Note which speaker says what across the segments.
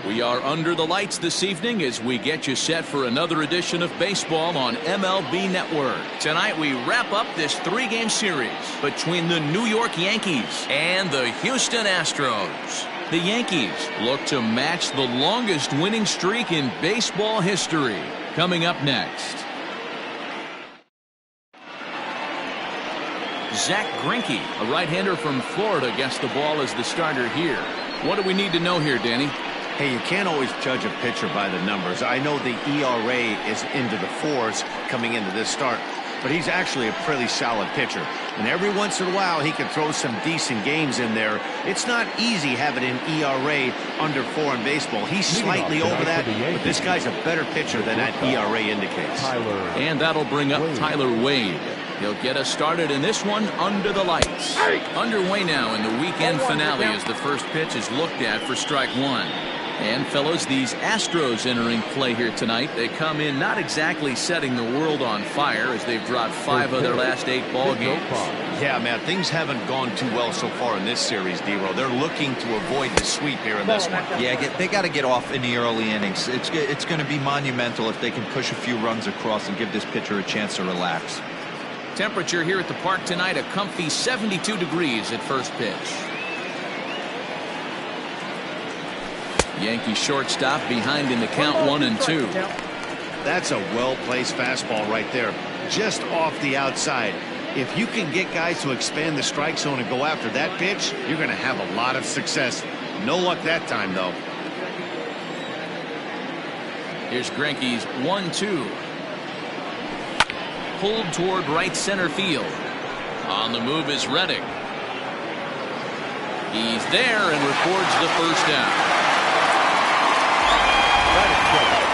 Speaker 1: We are under the lights this evening as we get you set for another edition of baseball on MLB Network. Tonight we wrap up this 3-game series between the New York Yankees and the Houston Astros. The Yankees look to match the longest winning streak in baseball history. Coming up next, Zach Greinke, a right-hander from Florida, gets the ball as the starter here. What do we need to know here, Danny?
Speaker 2: Hey, you can't always judge a pitcher by the numbers. I know the ERA is into the 4s coming into this start, but he's actually a pretty solid pitcher. And every once in a while, he can throw some decent games in there. It's not easy having an ERA under 4 in baseball. He's slightly over that, but this guy's a better pitcher than that ERA indicates.
Speaker 1: And that'll bring up Tyler Wade. He'll get us started in this one under the lights. Underway now in the weekend finale as the first pitch is looked at for strike 1. And fellas, these Astros entering play here tonight. They come in not exactly setting the world on fire as they've dropped 5 of their last 8 ball games.
Speaker 2: Yeah, man, things haven't gone too well so far in this series, D-Row. They're looking to avoid the sweep here in this one.
Speaker 3: Yeah, they got to get off in the early innings. It's going to be monumental if they can push a few runs across and give this pitcher a chance to relax.
Speaker 1: Temperature here at the park tonight, a comfy 72 degrees at first pitch. Yankee shortstop behind in the count 1-2.
Speaker 2: That's a well-placed fastball right there, just off the outside. If you can get guys to expand the strike zone and go after that pitch, you're going to have a lot of success. No luck that time, though.
Speaker 1: Here's Greinke's 1-2. Pulled toward right center field. On the move is Reddick. He's there and records the first down.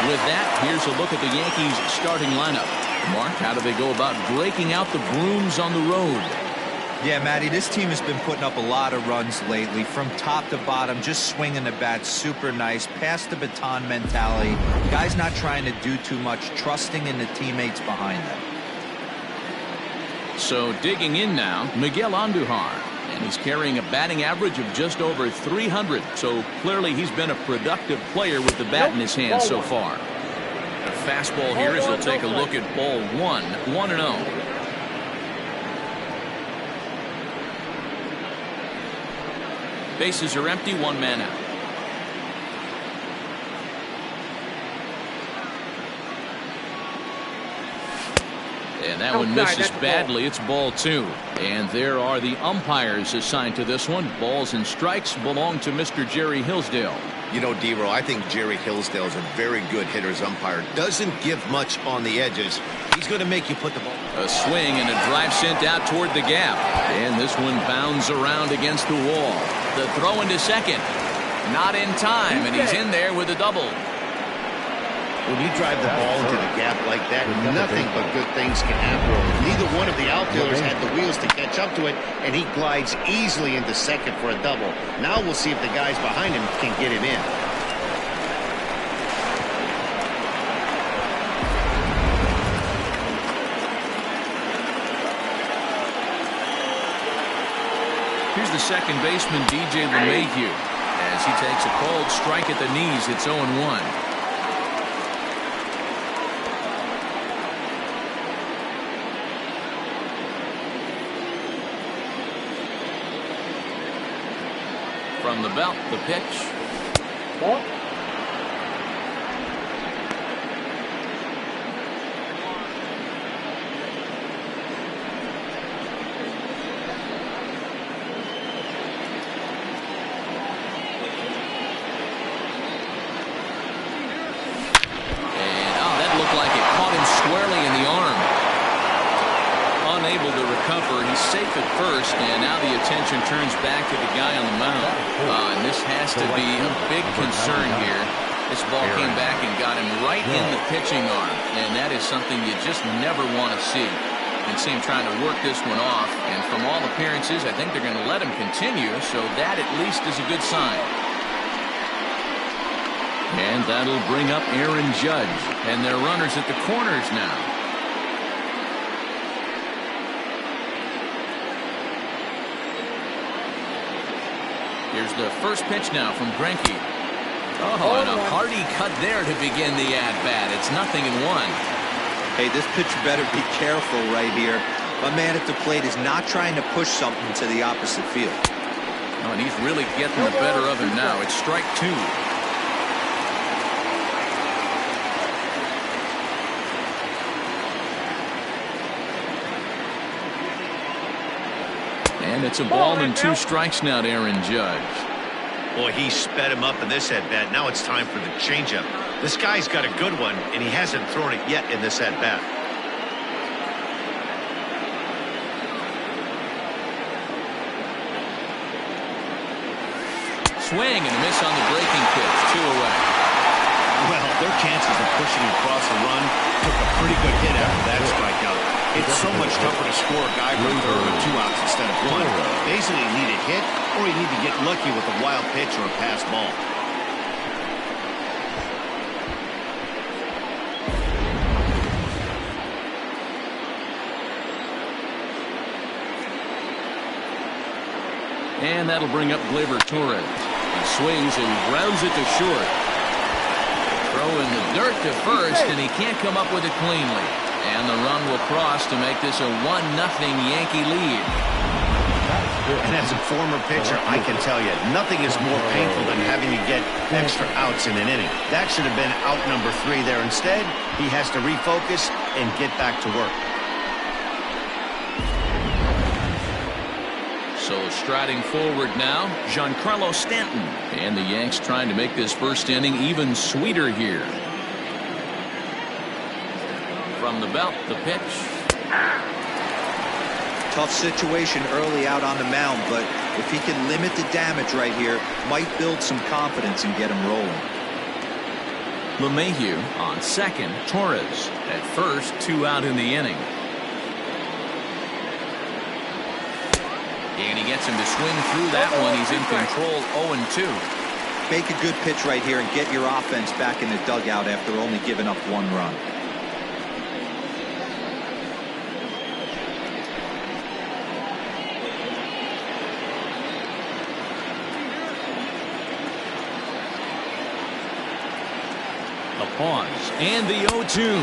Speaker 1: With that, here's a look at the Yankees starting lineup. Mark, how do they go about breaking out the brooms on the road?
Speaker 3: Yeah, Matty, this team has been putting up a lot of runs lately from top to bottom, just swinging the bat super nice, pass the baton mentality. Guys not trying to do too much, trusting in the teammates behind them.
Speaker 1: So digging in now, Miguel Andujar. And he's carrying a batting average of just over 300. So clearly he's been a productive player with the bat in his hand so far. A fastball here as he'll take a look at ball 1, 1-0. Bases are empty, 1 man out. And that one misses badly. It's ball 2. And there are the umpires assigned to this one. Balls and strikes belong to Mr. Jerry Hillsdale.
Speaker 2: You know, D-Row, I think Jerry Hillsdale is a very good hitter's umpire. Doesn't give much on the edges. He's going to make you put the ball.
Speaker 1: A swing and a drive sent out toward the gap. And this one bounds around against the wall. The throw into second. Not in time, and he's in there with a double.
Speaker 2: When you drive the ball into the gap like that, nothing but good things can happen. Neither one of the outfielders had the wheels to catch up to it, and he glides easily into second for a double. Now we'll see if the guys behind him can get him in.
Speaker 1: Here's the second baseman, DJ LeMahieu, as he takes a called strike at the knees. It's 0-1. From the belt, the pitch. Ball. Squarely in the arm. Unable to recover. He's safe at first, and now the attention turns back to the guy on the mound. And this has to be a big concern here. This ball came back and got him right in the pitching arm, and that is something you just never want to see. You can see him trying to work this one off, and from all appearances, I think they're going to let him continue, so that at least is a good sign. And that'll bring up Aaron Judge. And they're runners at the corners now. Here's the first pitch now from Greinke. Oh, and a hearty cut there to begin the at-bat. It's 0-1.
Speaker 3: Hey, this pitcher better be careful right here. My man at the plate is not trying to push something to the opposite field.
Speaker 1: Oh, and he's really getting the better of him now. It's strike 2. And it's a ball and 2 strikes now to Aaron Judge.
Speaker 2: Boy, he sped him up in this at-bat. Now it's time for the changeup. This guy's got a good one, and he hasn't thrown it yet in this at-bat.
Speaker 1: Swing and a miss on the breaking pitch. 2 away.
Speaker 2: Well, their chances of pushing across the run took a pretty good hit after that strikeout. It's so much tougher to score a guy from third with 2 outs instead of 1. Basically, you need a hit, or you need to get lucky with a wild pitch or a pass ball.
Speaker 1: And that'll bring up Gleyber Torres. He swings and grounds it to short. Throw in the dirt to first, and he can't come up with it cleanly. And the run will cross to make this a 1-0 Yankee lead.
Speaker 2: And as a former pitcher, I can tell you, nothing is more painful than having to get extra outs in an inning. That should have been out number 3 there. Instead, he has to refocus and get back to work.
Speaker 1: So striding forward now, Giancarlo Stanton. And the Yanks trying to make this first inning even sweeter here. From the belt, the pitch.
Speaker 3: Tough situation early out on the mound, but if he can limit the damage right here, might build some confidence and get him rolling.
Speaker 1: LeMahieu on second, Torres at first, 2 out in the inning. And he gets him to swing through that one. He's in control, 0-2.
Speaker 3: Make a good pitch right here and get your offense back in the dugout after only giving up 1 run.
Speaker 1: Pause and the 0-2.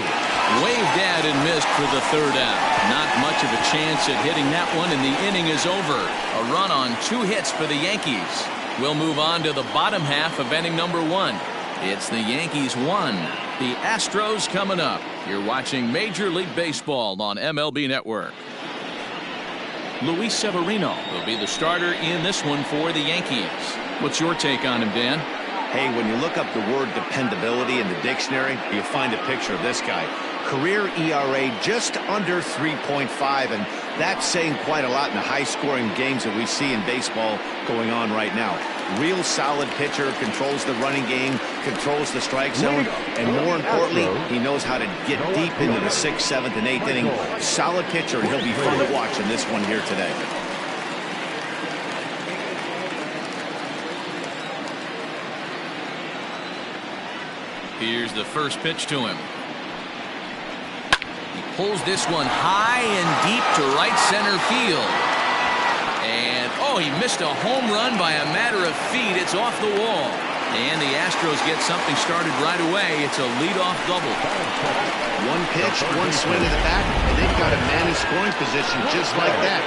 Speaker 1: Waved at and missed for the 3rd out. Not much of a chance at hitting that one, and the inning is over. A run on 2 hits for the Yankees. We'll move on to the bottom half of inning number 1. It's the Yankees 1, the Astros coming up. You're watching Major League Baseball on MLB Network. Luis Severino will be the starter in this one for the Yankees. What's your take on him, Dan?
Speaker 2: Hey, when you look up the word dependability in the dictionary, you find a picture of this guy. Career ERA just under 3.5, and that's saying quite a lot in the high-scoring games that we see in baseball going on right now. Real solid pitcher, controls the running game, controls the strike zone, and more importantly, he knows how to get deep into the 6th, 7th, and 8th inning. Solid pitcher, and he'll be fun to watch in this one here today.
Speaker 1: Here's the first pitch to him. He pulls this one high and deep to right center field. And, oh, he missed a home run by a matter of feet. It's off the wall. And the Astros get something started right away. It's a leadoff double.
Speaker 2: 1 pitch, 1 swing of the bat, and they've got a man in scoring position just like that.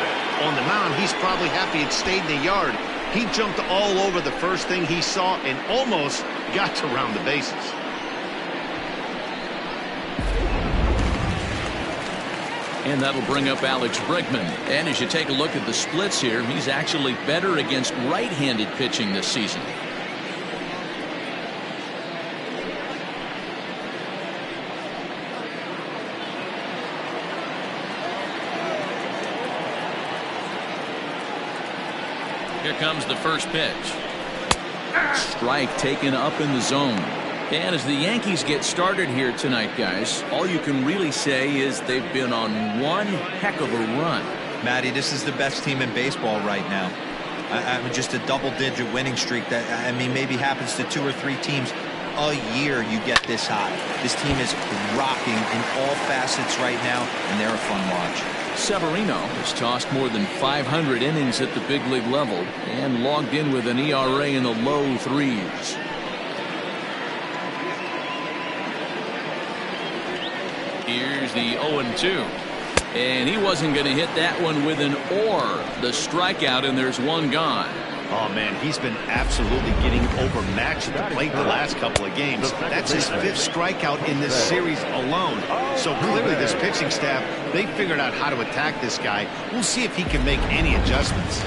Speaker 2: On the mound, he's probably happy it stayed in the yard. He jumped all over the first thing he saw and almost got to round the bases.
Speaker 1: And that'll bring up Alex Bregman. And as you take a look at the splits here, he's actually better against right-handed pitching this season. Here comes the first pitch. Strike taken up in the zone. And as the Yankees get started here tonight, guys, all you can really say is they've been on one heck of a run.
Speaker 3: Matty, this is the best team in baseball right now. I mean, just a double-digit winning streak that, I mean, maybe happens to 2 or 3 teams a year. You get this high. This team is rocking in all facets right now, and they're a fun watch.
Speaker 1: Severino has tossed more than 500 innings at the big league level and logged in with an ERA in the low 3s. Here's the 0-2. And he wasn't going to hit that one with an or. The strikeout, and there's one gone.
Speaker 2: Oh, man, he's been absolutely getting overmatched at the plate the last couple of games. That's his 5th strikeout in this series alone. So clearly this pitching staff, they figured out how to attack this guy. We'll see if he can make any adjustments.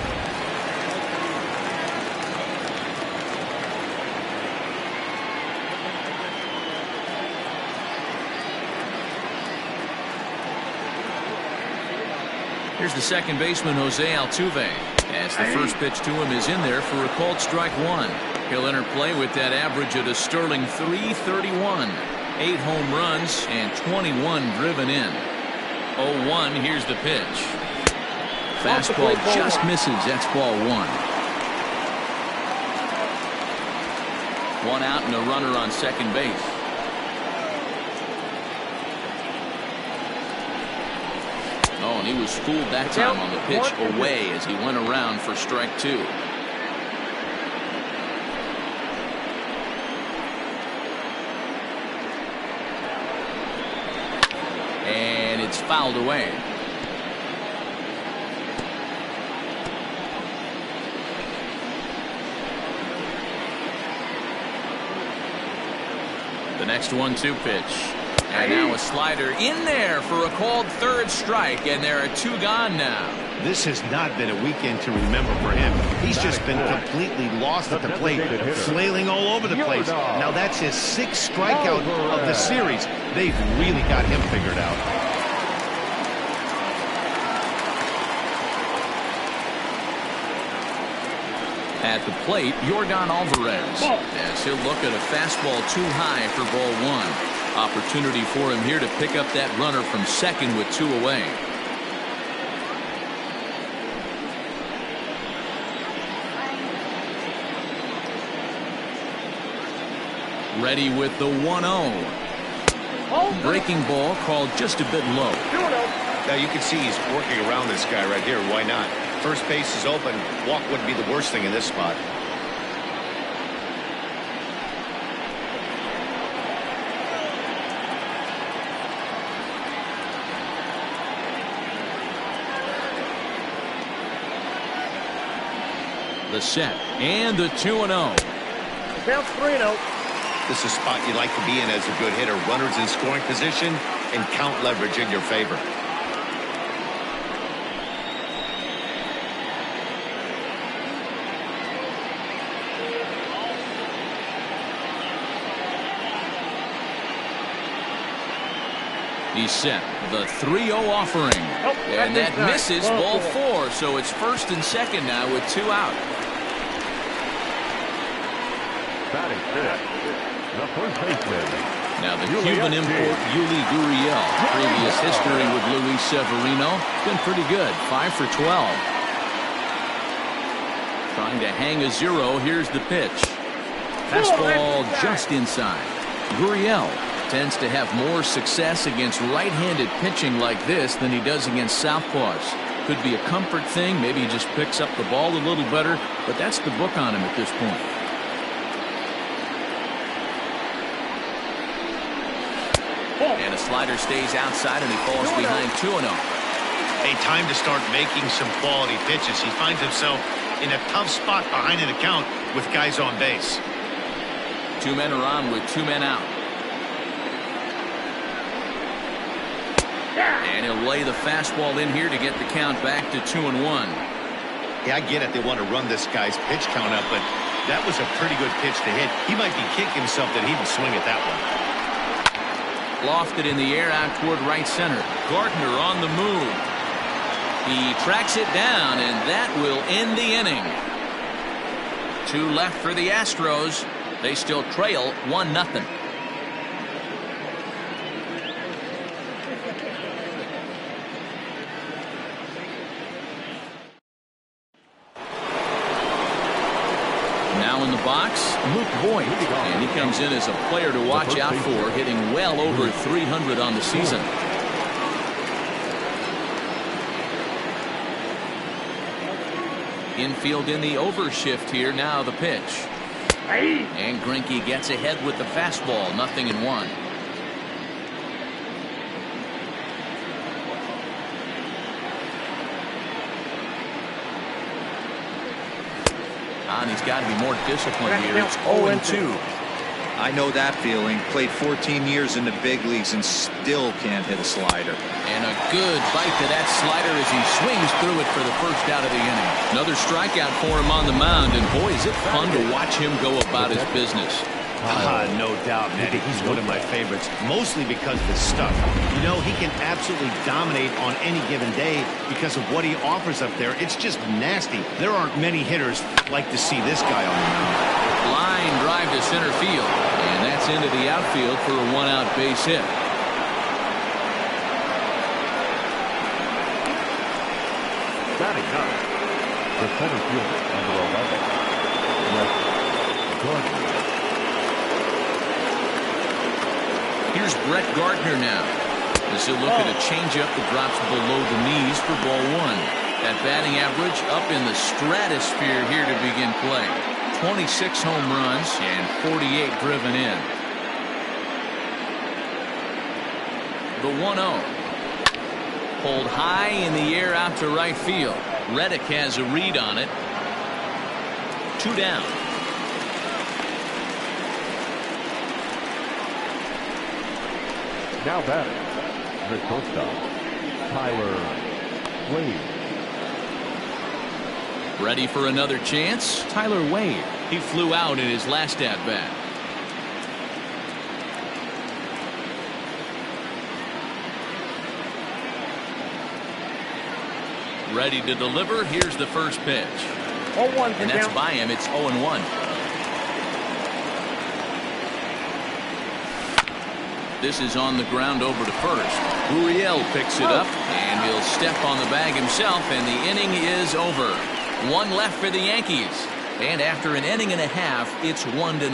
Speaker 1: Here's the second baseman, Jose Altuve, as the first pitch to him is in there for a called strike one. He'll enter play with that average at a sterling .331. 8 home runs and 21 driven in. 0-1, here's the pitch. Fastball just misses. That's ball 1. 1 out and a runner on second base. Oh, and he was fooled that time on the pitch away as he went around for strike 2. And it's fouled away. The next 1-2 pitch. And now a slider in there for a called third strike, and there are 2 gone now.
Speaker 2: This has not been a weekend to remember for him. He's just been completely lost at the plate, flailing all over the place. Now that's his 6th strikeout of the series. They've really got him figured out.
Speaker 1: At the plate, Yordan Alvarez, as he'll look at a fastball too high for ball 1. Opportunity for him here to pick up that runner from second with 2 away. Ready with the 1-0. Breaking ball called just a bit low.
Speaker 2: Now you can see he's working around this guy right here. Why not? First base is open. Walk wouldn't be the worst thing in this spot.
Speaker 1: The set and the 2-0.
Speaker 4: Bounce 3-0.
Speaker 2: This is a spot you'd like to be in as a good hitter. Runners in scoring position and count leverage in your favor.
Speaker 1: He's set. The 3-0 offering. And that misses ball 4. So it's first and second now with 2 out. Now the Cuban import Yuli Gurriel. Previous history with Luis Severino. Been pretty good. 5 for 12. Trying to hang a 0. Here's the pitch. Fastball just inside. Gurriel tends to have more success against right-handed pitching like this than he does against southpaws. Could be a comfort thing. Maybe he just picks up the ball a little better, but that's the book on him at this point. And a slider stays outside, and he falls behind 2-0.
Speaker 2: A time to start making some quality pitches. He finds himself in a tough spot behind an account with guys on base.
Speaker 1: 2 men are on with 2 men out. And he'll lay the fastball in here to get the count back to 2-1.
Speaker 2: Yeah, I get it. They want to run this guy's pitch count up, but that was a pretty good pitch to hit. He might be kicking himself that he would swing at that one.
Speaker 1: Lofted in the air out toward right center. Gardner on the move. He tracks it down, and that will end the inning. 2 left for the Astros. They still trail 1-0. Now in the box, Luke Voigt, and he comes in as a player to watch out for, hitting well over 300 on the season. Infield in the overshift here. Now the pitch. And Greinke gets ahead with the fastball. 0-1. And he's got to be more disciplined here. It's 0-2.
Speaker 3: I know that feeling. Played 14 years in the big leagues and still can't hit a slider.
Speaker 1: And a good bite to that slider as he swings through it for the first out of the inning. Another strikeout for him on the mound, and boy, is it fun to watch him go about his business.
Speaker 2: No doubt, Matty. He's one of my favorites, mostly because of his stuff. You know, he can absolutely dominate on any given day because of what he offers up there. It's just nasty. There aren't many hitters like to see this guy on the mound.
Speaker 1: Line drive to center field, and that's into the outfield for a one-out base hit.
Speaker 5: Batting up, the center fielder, number 11, Gardner.
Speaker 1: Here's Brett Gardner now. As he'll look at a changeup that drops below the knees for ball one. That batting average up in the stratosphere here to begin play. 26 home runs and 48 driven in. The 1-0. Pulled high in the air out to right field. Reddick has a read on it. 2 down.
Speaker 5: Now batting, the shortstop, Tyler Wade.
Speaker 1: Ready for another chance? Tyler Wade. He flew out in his last at-bat. Ready to deliver. Here's the first pitch.
Speaker 4: 0-1.
Speaker 1: And that's by him. It's 0-1. This is on the ground over to first. Uriel picks it up, and he'll step on the bag himself, and the inning is over. 1 left for the Yankees. And after an inning and a half, it's 1-0.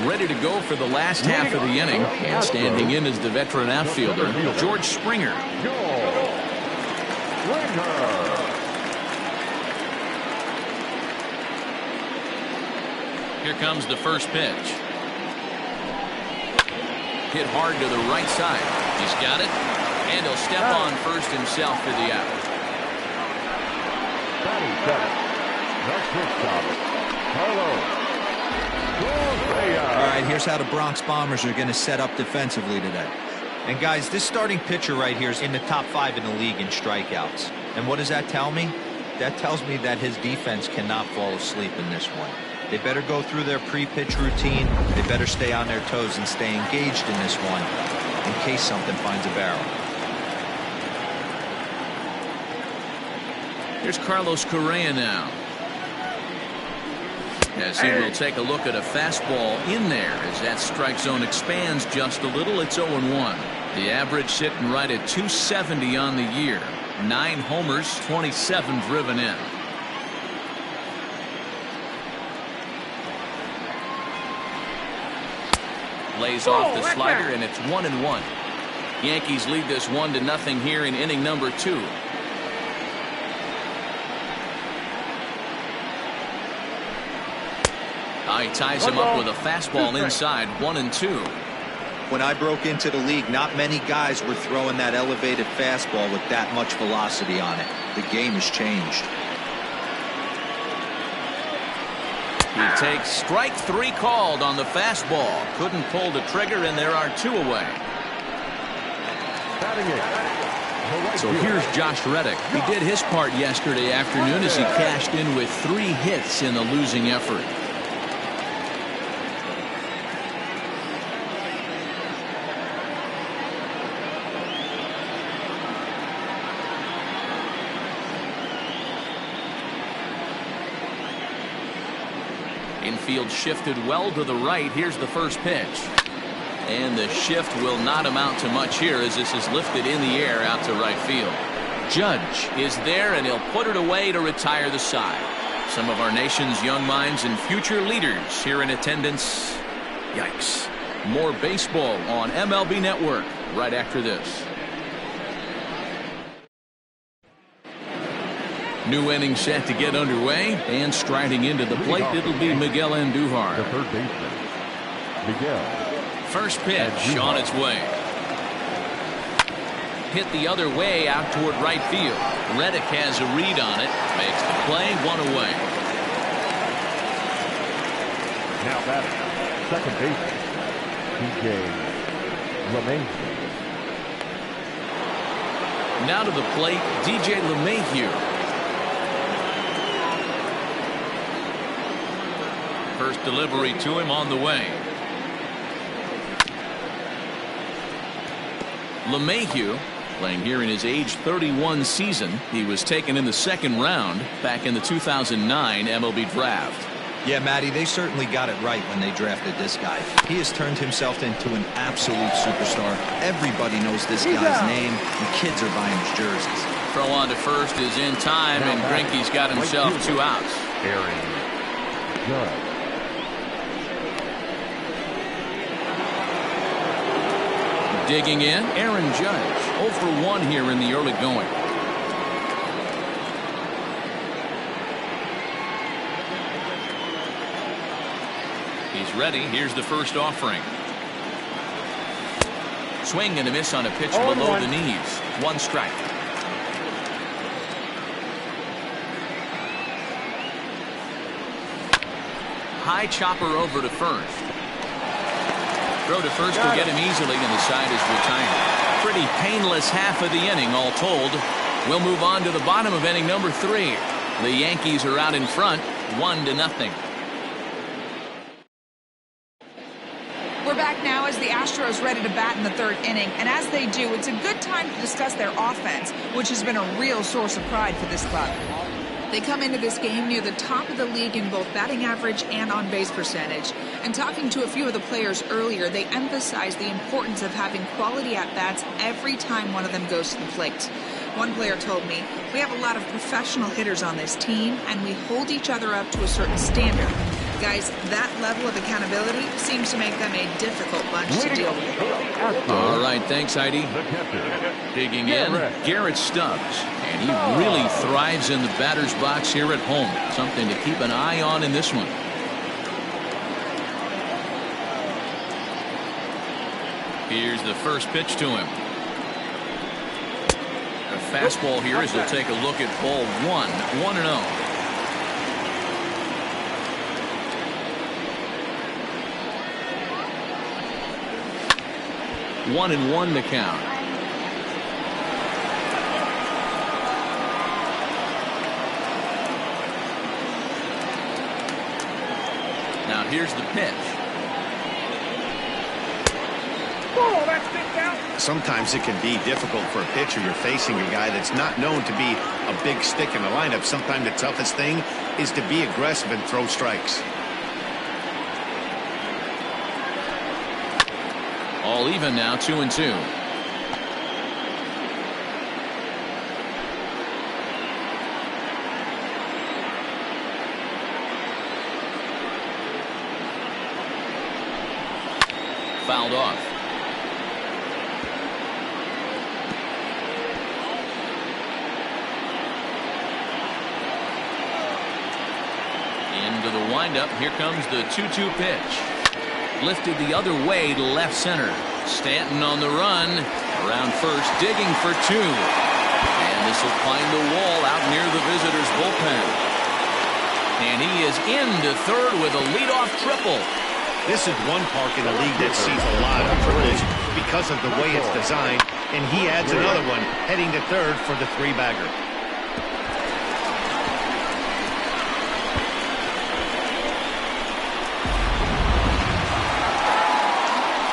Speaker 1: Ready to go for the last half of the inning, and standing in is the veteran outfielder, George Springer. Here comes the first pitch. Hit hard to the right side. He's got it, and he'll step on first himself for the out.
Speaker 5: Batting seventh, the shortstop, Carlos.
Speaker 3: All right, here's how the Bronx Bombers are going to set up defensively today. And guys, this starting pitcher right here is in the top 5 in the league in strikeouts. And what does that tell me? That tells me that his defense cannot fall asleep in this one. They better go through their pre-pitch routine. They better stay on their toes and stay engaged in this one in case something finds a barrel.
Speaker 1: Here's Carlos Correa now. As he will take a look at a fastball in there as that strike zone expands just a little. It's 0-1. The average sitting right at 270 on the year. 9 homers, 27 driven in. Lays off the slider, and it's 1-1. Yankees lead this 1-0 here in inning number 2. He ties him up with a fastball inside. 1-2.
Speaker 3: When I broke into the league, not many guys were throwing that elevated fastball with that much velocity on it. The game has changed.
Speaker 1: He takes strike 3 called on the fastball. Couldn't pull the trigger, and there are 2 away. So here's Josh Reddick. He did his part yesterday afternoon as he cashed in with 3 hits in the losing effort. Infield shifted well to the right. Here's the first pitch. And the shift will not amount to much here as this is lifted in the air out to right field. Judge is there, and he'll put it away to retire the side. Some of our nation's young minds and future leaders here in attendance. Yikes. More baseball on MLB Network right after this. New inning set to get underway, and striding into the plate, it'll be Miguel Andujar.
Speaker 5: The third baseman, Miguel.
Speaker 1: First pitch on its way. Hit the other way out toward right field. Reddick has a read on it. Makes the play, 1 away.
Speaker 5: Now batting, second baseman, DJ LeMahieu.
Speaker 1: Now to the plate, DJ LeMahieu. First delivery to him on the way. LeMahieu playing here in his age 31 season. He was taken in the second round back in the 2009 MLB draft.
Speaker 3: Yeah, Matty, they certainly got it right when they drafted this guy. He has turned himself into an absolute superstar. Everybody knows this guy's name, and kids are buying his jerseys.
Speaker 1: Throw on to first is in time, and Greinke's got himself 2 outs.
Speaker 5: Aaron Judge.
Speaker 1: Digging in, Aaron Judge. 0 for 1 here in the early going. He's ready. Here's the first offering. Swing and a miss on a pitch below the knees. 1 strike. High chopper over to first. Throw to first will get him easily, and the side is retired. Pretty painless half of the inning, all told. We'll move on to the bottom of inning number 3. The Yankees are out in front, 1-0.
Speaker 6: We're back now as the Astros ready to bat in the 3rd inning, and as they do, it's a good time to discuss their offense, which has been a real source of pride for this club. They come into this game near the top of the league in both batting average and on-base percentage. And talking to a few of the players earlier, they emphasized the importance of having quality at-bats every time one of them goes to the plate. One player told me, "We have a lot of professional hitters on this team, and we hold each other up to a certain standard." Guys, that level of accountability seems to make them a difficult bunch to deal with.
Speaker 1: All right, thanks, Heidi. Digging in, Garrett Stubbs. And he really thrives in the batter's box here at home. Something to keep an eye on in this one. Here's the first pitch to him. A fastball here as he'll take a look at ball 1, 1-0. One and 1 to count. Now here's the pitch.
Speaker 4: Oh, that's kicked out.
Speaker 2: Sometimes it can be difficult for a pitcher. You're facing a guy that's not known to be a big stick in the lineup. Sometimes the toughest thing is to be aggressive and throw strikes.
Speaker 1: All even now, 2-2. Fouled off. Into the windup. Here comes the 2-2 pitch. Lifted the other way to left center. Stanton on the run. Around first, digging for 2. And this will find the wall out near the visitors' bullpen. And he is into third with a leadoff triple.
Speaker 2: This is one park in the league that sees a lot of triples because of the way it's designed. And he adds another one, heading to third for the 3-bagger.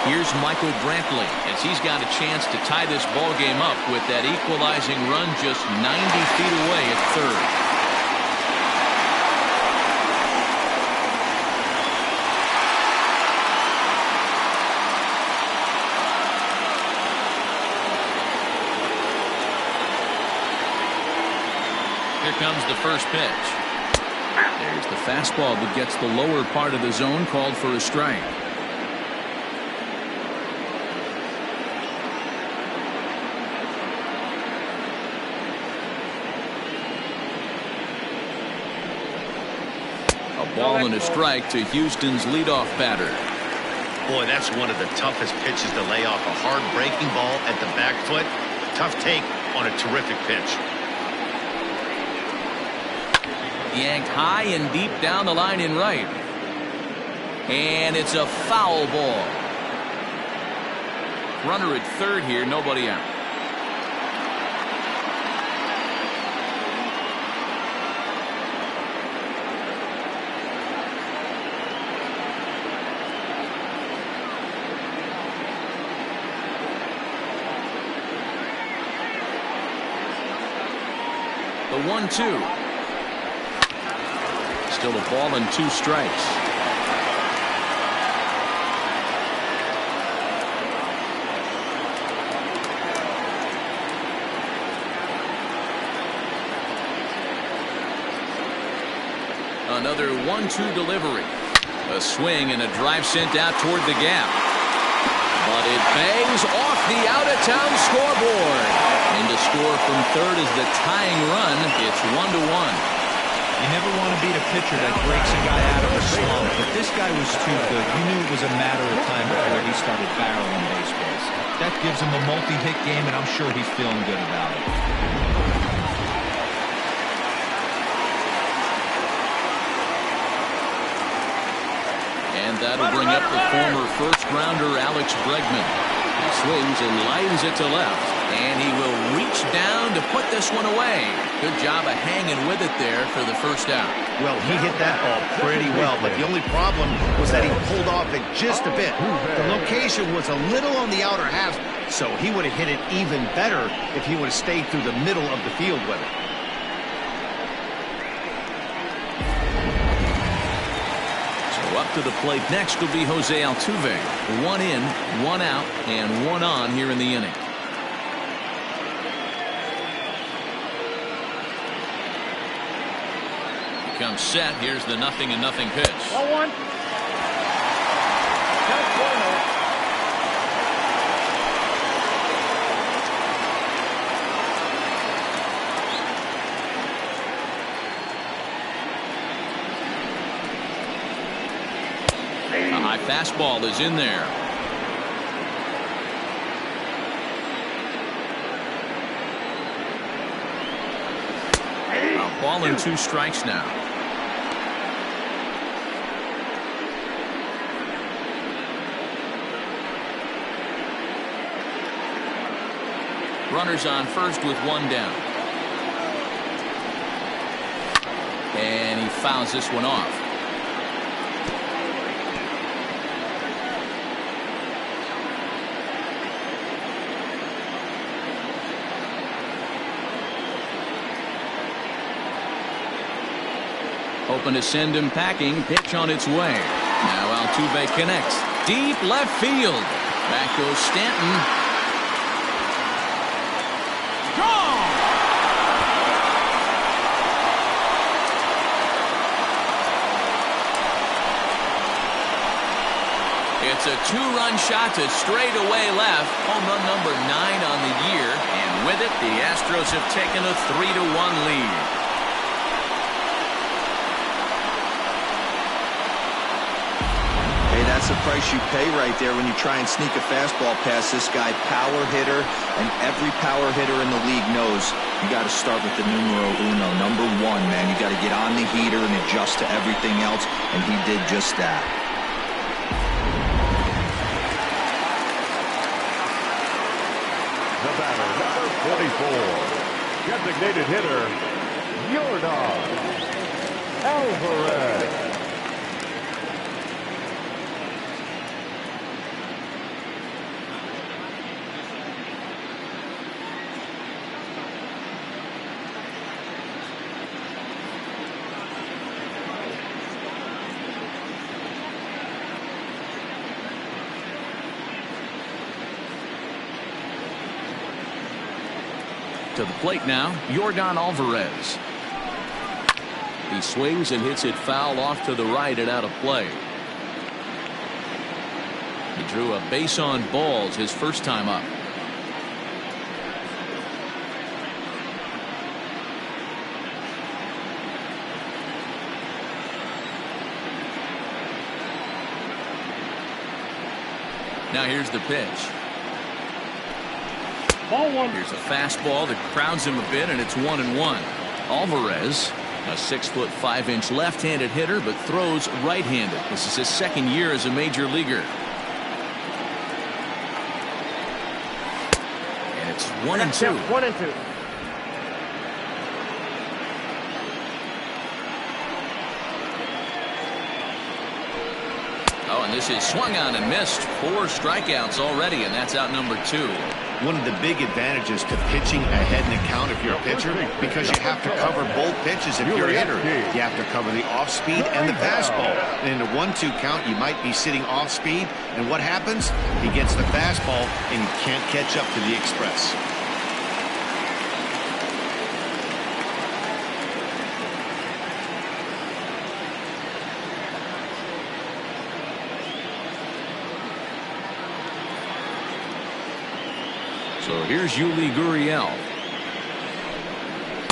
Speaker 1: Here's Michael Brantley as he's got a chance to tie this ball game up with that equalizing run just 90 feet away at third. Here comes the first pitch. There's the fastball that gets the lower part of the zone, called for a strike. Ball and a strike to Houston's leadoff batter.
Speaker 2: Boy, that's one of the toughest pitches to lay off. A hard breaking ball at the back foot. Tough take on a terrific pitch.
Speaker 1: Yanked high and deep down the line in right. And it's a foul ball. Runner at third here, nobody out. The 1-2. Still a ball and 2 strikes. Another 1-2 delivery. A swing and a drive sent out toward the gap. But it bangs off the out-of-town scoreboard. And to score from third is the tying run. It's 1-1.
Speaker 3: You never want to beat a pitcher that breaks a guy out of a slump, but this guy was too good. You knew it was a matter of time before he started barreling baseballs. That gives him a multi-hit game, and I'm sure he's feeling good about it.
Speaker 1: And that'll bring up the former first-rounder Alex Bregman. He swings and lines it to left. And he will reach down to put this one away. Good job of hanging with it there for the first out.
Speaker 2: Well, he hit that ball pretty well, but the only problem was that he pulled off it just a bit. The location was a little on the outer half, so he would have hit it even better if he would have stayed through the middle of the field with it.
Speaker 1: So up to the plate next will be Jose Altuve. 1 in, 1 out, and 1 on here in the inning. Comes set. Here's the 0-0 pitch.
Speaker 4: 1-1.
Speaker 1: A high fastball is in there. A ball and 2 strikes now. Runners on first with 1 down. And he fouls this one off. Hoping to send him packing. Pitch on its way. Now Altuve connects. Deep left field. Back goes Stanton. It's a 2-run shot to straightaway left. Home run number 9 on the year. And with it, the Astros have taken a 3-1 lead.
Speaker 3: Hey, that's the price you pay right there when you try and sneak a fastball past this guy. Power hitter, and every power hitter in the league knows you got to start with the numero uno, number 1, man. You got to get on the heater and adjust to everything else, and he did just that.
Speaker 5: The batter, number 44, designated hitter, Yordan Alvarez.
Speaker 1: To the plate now, Yordan Alvarez. He swings and hits it foul off to the right and out of play. He drew a base on balls his first time up. Now here's the pitch.
Speaker 4: Ball one.
Speaker 1: Here's a fastball that crowds him a bit, and it's 1-1. Alvarez, a 6'5" left-handed hitter, but throws right-handed. This is his second year as a major leaguer. And it's 1-2.
Speaker 4: 1-2.
Speaker 1: Oh, and this is swung on and missed. 4 strikeouts already, and that's out number 2.
Speaker 2: One of the big advantages to pitching ahead in the count if you're a pitcher, because you have to cover both pitches if you're a hitter. You have to cover the off-speed and the fastball. And in a 1-2 count, you might be sitting off-speed, and what happens? He gets the fastball, and he can't catch up to the express.
Speaker 1: So here's Yuli Gurriel.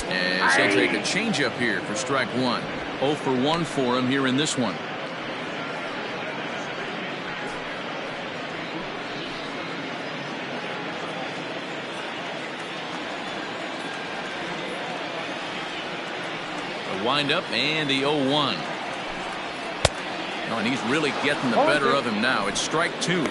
Speaker 1: And he'll take a changeup here for strike 1. 0 for 1 for him here in this one. The windup and the 0-1. Oh, and he's really getting the better of him now. It's strike 2.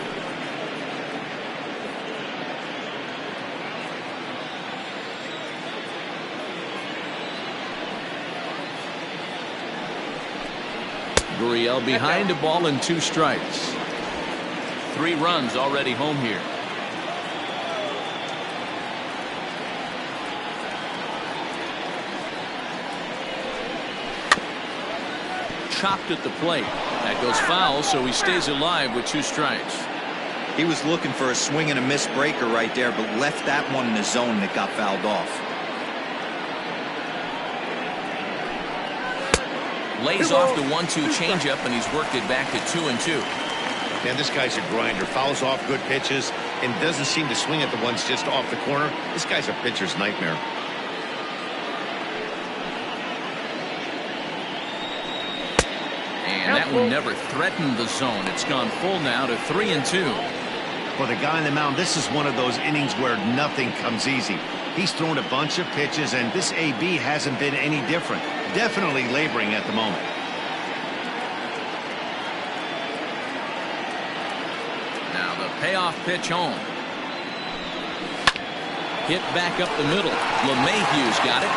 Speaker 1: Gurriel behind a ball and 2 strikes. 3 runs already home here. Chopped at the plate. That goes foul, so he stays alive with 2 strikes.
Speaker 3: He was looking for a swing and a miss breaker right there, but left that one in the zone that got fouled off.
Speaker 1: Lays off the 1-2 changeup, and he's worked it back to 2-2.
Speaker 2: Man, this guy's a grinder. Fouls off good pitches and doesn't seem to swing at the ones just off the corner. This guy's a pitcher's nightmare.
Speaker 1: And that one never threatened the zone. It's gone full now to 3-2.
Speaker 2: For the guy on the mound, this is one of those innings where nothing comes easy. He's thrown a bunch of pitches, and this AB hasn't been any different. Definitely laboring at the moment.
Speaker 1: Now the payoff pitch home. Hit back up the middle. LeMahieu's got it.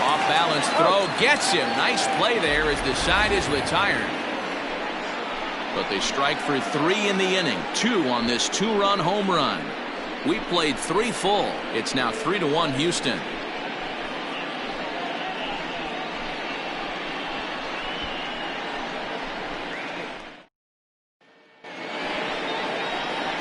Speaker 1: Off balance throw gets him. Nice play there as the side is retired. But they strike for 3 in the inning. 2 on this 2-run home run. We played 3 full. It's now 3-1 Houston.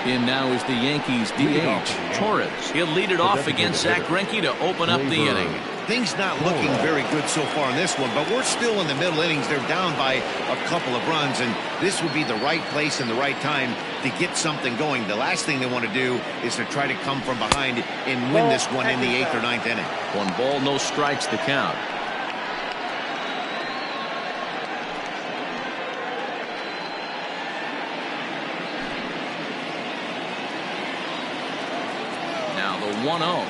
Speaker 1: In now is the Yankees DH, Torres. He'll lead it off against Zach Greinke to open up the inning.
Speaker 2: Things not looking very good so far in this one, but we're still in the middle innings. They're down by a couple of runs, and this would be the right place and the right time to get something going. The last thing they want to do is to try to come from behind and win this one in the 8th or 9th inning.
Speaker 1: 1 ball, no strikes to count. Now the 1-0.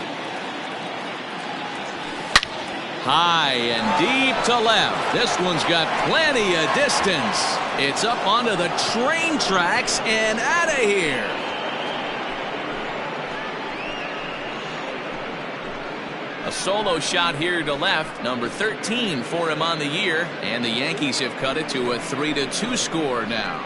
Speaker 1: High and deep to left. This one's got plenty of distance. It's up onto the train tracks and out of here. A solo shot here to left. Number 13 for him on the year. And the Yankees have cut it to a 3-2 score now.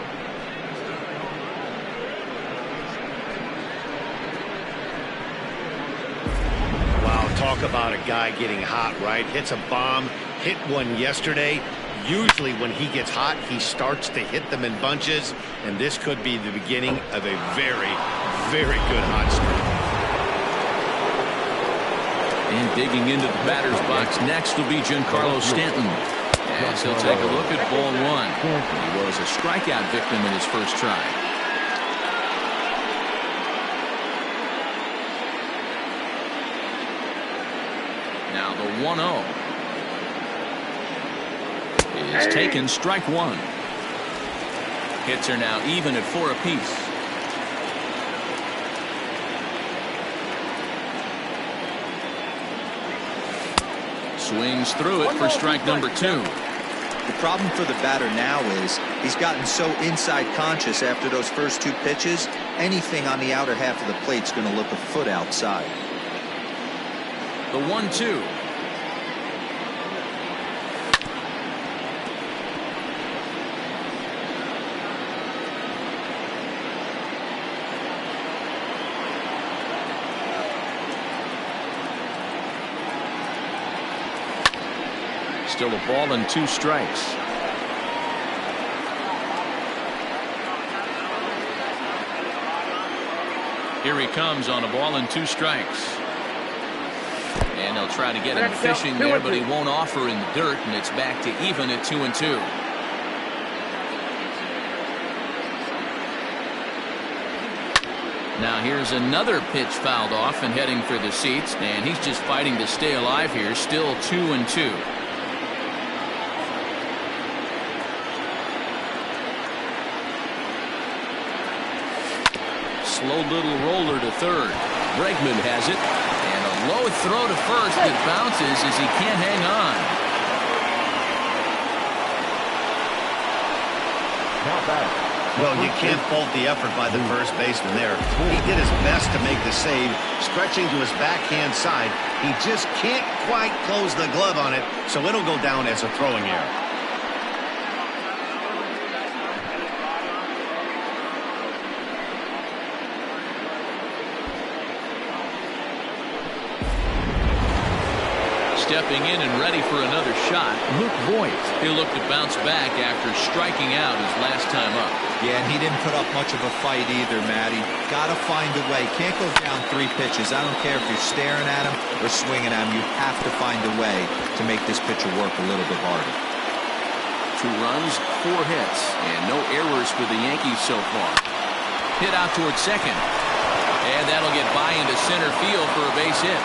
Speaker 2: Talk about a guy getting hot, right? Hits a bomb, hit one yesterday. Usually when he gets hot, he starts to hit them in bunches, and this could be the beginning of a very, very good hot streak.
Speaker 1: And digging into the batter's box next will be Giancarlo Stanton. As he'll take a look at ball 1. He was a strikeout victim in his first try. Now the 1-0 is taken, strike 1. Hits are now even at 4 apiece. Swings through it for strike number 2.
Speaker 3: The problem for the batter now is he's gotten so inside conscious after those first 2 pitches. Anything on the outer half of the plate's going to look a foot outside.
Speaker 1: The 1-2. Still a ball and 2 strikes. Here he comes on a ball and 2 strikes. And they'll try to get him fishing there, but he won't offer in the dirt, and it's back to even at 2-2. Now here's another pitch fouled off and heading for the seats, and he's just fighting to stay alive here. Still 2-2. Slow little roller to third. Bregman has it. And a low throw to first that bounces as he can't hang on.
Speaker 2: Well, you can't fault the effort by the first baseman there. He did his best to make the save, stretching to his backhand side. He just can't quite close the glove on it, so it'll go down as a throwing error.
Speaker 1: Stepping in and ready for another shot, Luke Voigt. He'll look to bounce back after striking out his last time up.
Speaker 3: Yeah, and he didn't put up much of a fight either, Matty. Gotta find a way. Can't go down 3 pitches. I don't care if you're staring at him or swinging at him. You have to find a way to make this pitcher work a little bit harder.
Speaker 1: 2 runs, 4 hits, and no errors for the Yankees so far. Hit out towards second. And that'll get by into center field for a base hit.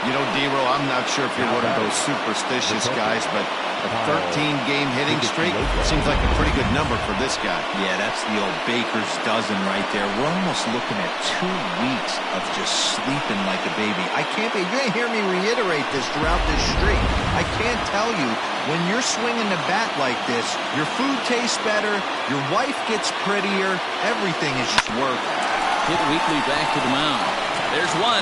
Speaker 2: You know, D-Row, I'm not sure if you're one of those superstitious guys, but a 13-game hitting streak seems like a pretty good number for this guy.
Speaker 3: Yeah, that's the old baker's dozen right there. We're almost looking at 2 weeks of just sleeping like a baby. You're going to hear me reiterate this throughout this streak. I can't tell you, when you're swinging the bat like this, your food tastes better, your wife gets prettier, everything is just working.
Speaker 1: Hit Weekly back to the mound. There's one.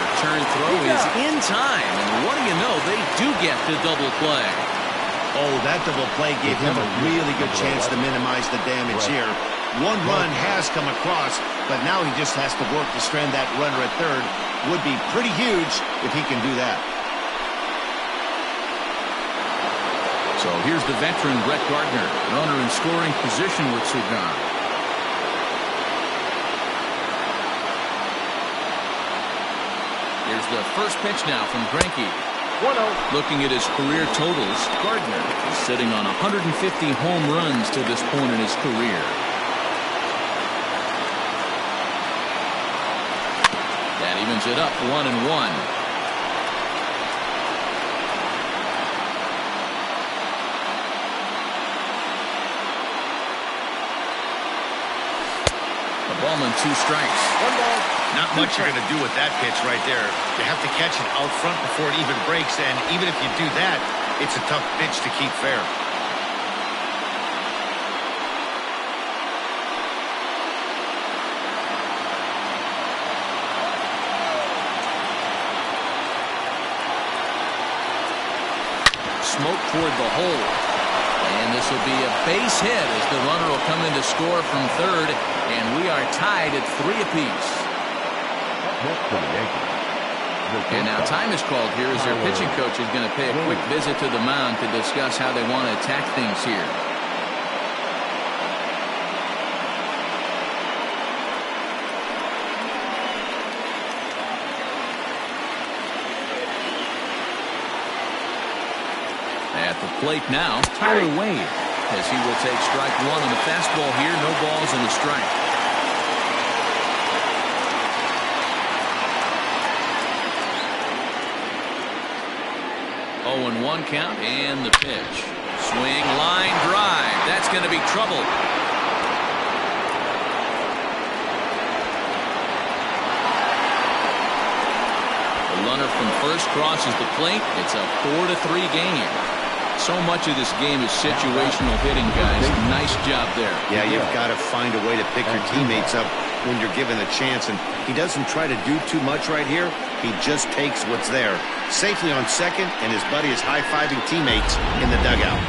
Speaker 1: Return throw is in time, and what do you know, they do get the double play.
Speaker 2: Oh, that double play gave him a really good chance to minimize the damage here. 1 run has come across, but now he just has to work to strand that runner at third. Would be pretty huge if he can do that.
Speaker 1: So here's the veteran Brett Gardner, runner in scoring position with Cigar. Here's the first pitch now from Greinke.
Speaker 4: 1-0.
Speaker 1: Looking at his career totals, Gardner is sitting on 150 home runs to this point in his career. That evens it up 1-1. A ball and 2 strikes.
Speaker 4: 1 ball.
Speaker 2: Not much you're going to do with that pitch right there. You have to catch it out front before it even breaks, and even if you do that, it's a tough pitch to keep fair.
Speaker 1: Smoke toward the hole. And this will be a base hit as the runner will come in to score from third, and we are tied at 3 apiece. And now time is called here as their pitching coach is going to pay a quick visit to the mound to discuss how they want to attack things here. At the plate now, Tyler Wade, as he will take strike 1 on the fastball here. No balls and a strike. 0-1 count, and the pitch. Swing, line drive. That's going to be trouble. Runner from first crosses the plate. It's a 4-3 game. So much of this game is situational hitting, guys. Nice job there.
Speaker 2: Yeah, you've got to find a way to pick your teammates up when you're given a chance, and he doesn't try to do too much right here. He just takes what's there. Safely on second, and his buddy is high-fiving teammates in the dugout.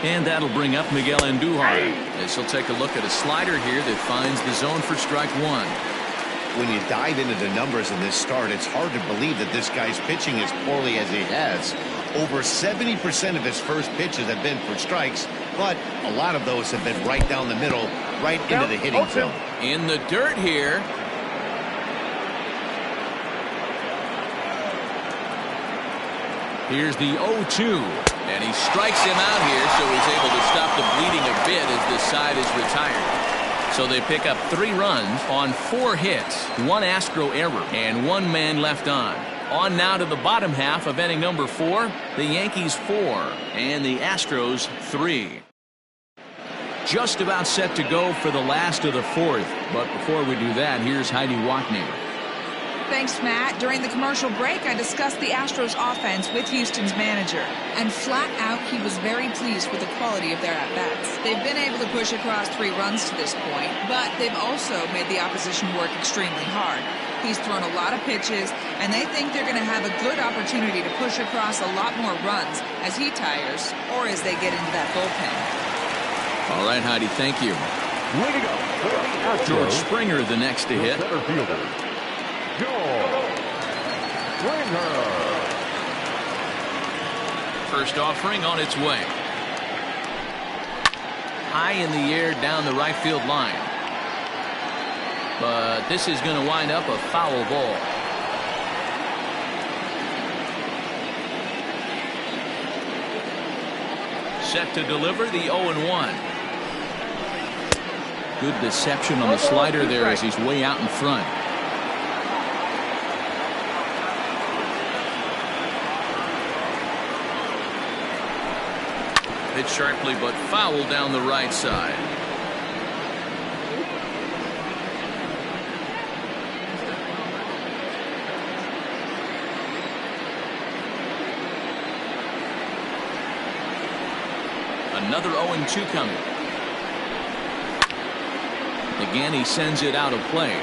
Speaker 1: And that'll bring up Miguel Andujar, as he'll take a look at a slider here that finds the zone for strike one.
Speaker 2: When you dive into the numbers in this start, it's hard to believe that this guy's pitching as poorly as he has. Over 70% of his first pitches have been for strikes, but a lot of those have been right down the middle, right into the hitting zone.
Speaker 1: In the dirt here. Here's the 0-2, and he strikes him out here, so he's able to stop the bleeding a bit as this side is retired. So they pick up 3 runs on 4 hits, 1 Astro error, and 1 man left on. On now to the bottom half of inning number 4. The Yankees 4 and the Astros 3. Just about set to go for the last of the 4th. But before we do that, here's Heidi Watney.
Speaker 6: Thanks, Matt. During the commercial break, I discussed the Astros offense with Houston's manager. And flat out, he was very pleased with the quality of their at-bats. They've been able to push across 3 runs to this point, but they've also made the opposition work extremely hard. He's thrown a lot of pitches, and they think they're going to have a good opportunity to push across a lot more runs as he tires or as they get into that bullpen.
Speaker 1: All right, Heidi, thank you.
Speaker 5: Way to go.
Speaker 1: George Springer, the next to hit. First offering on its way. High in the air down the right field line. But this is going to wind up a foul ball. Set to deliver the 0-1. Good deception on the slider there as he's way out in front. Hit sharply but foul down the right side. Another 0-2 coming. Again, he sends it out of play.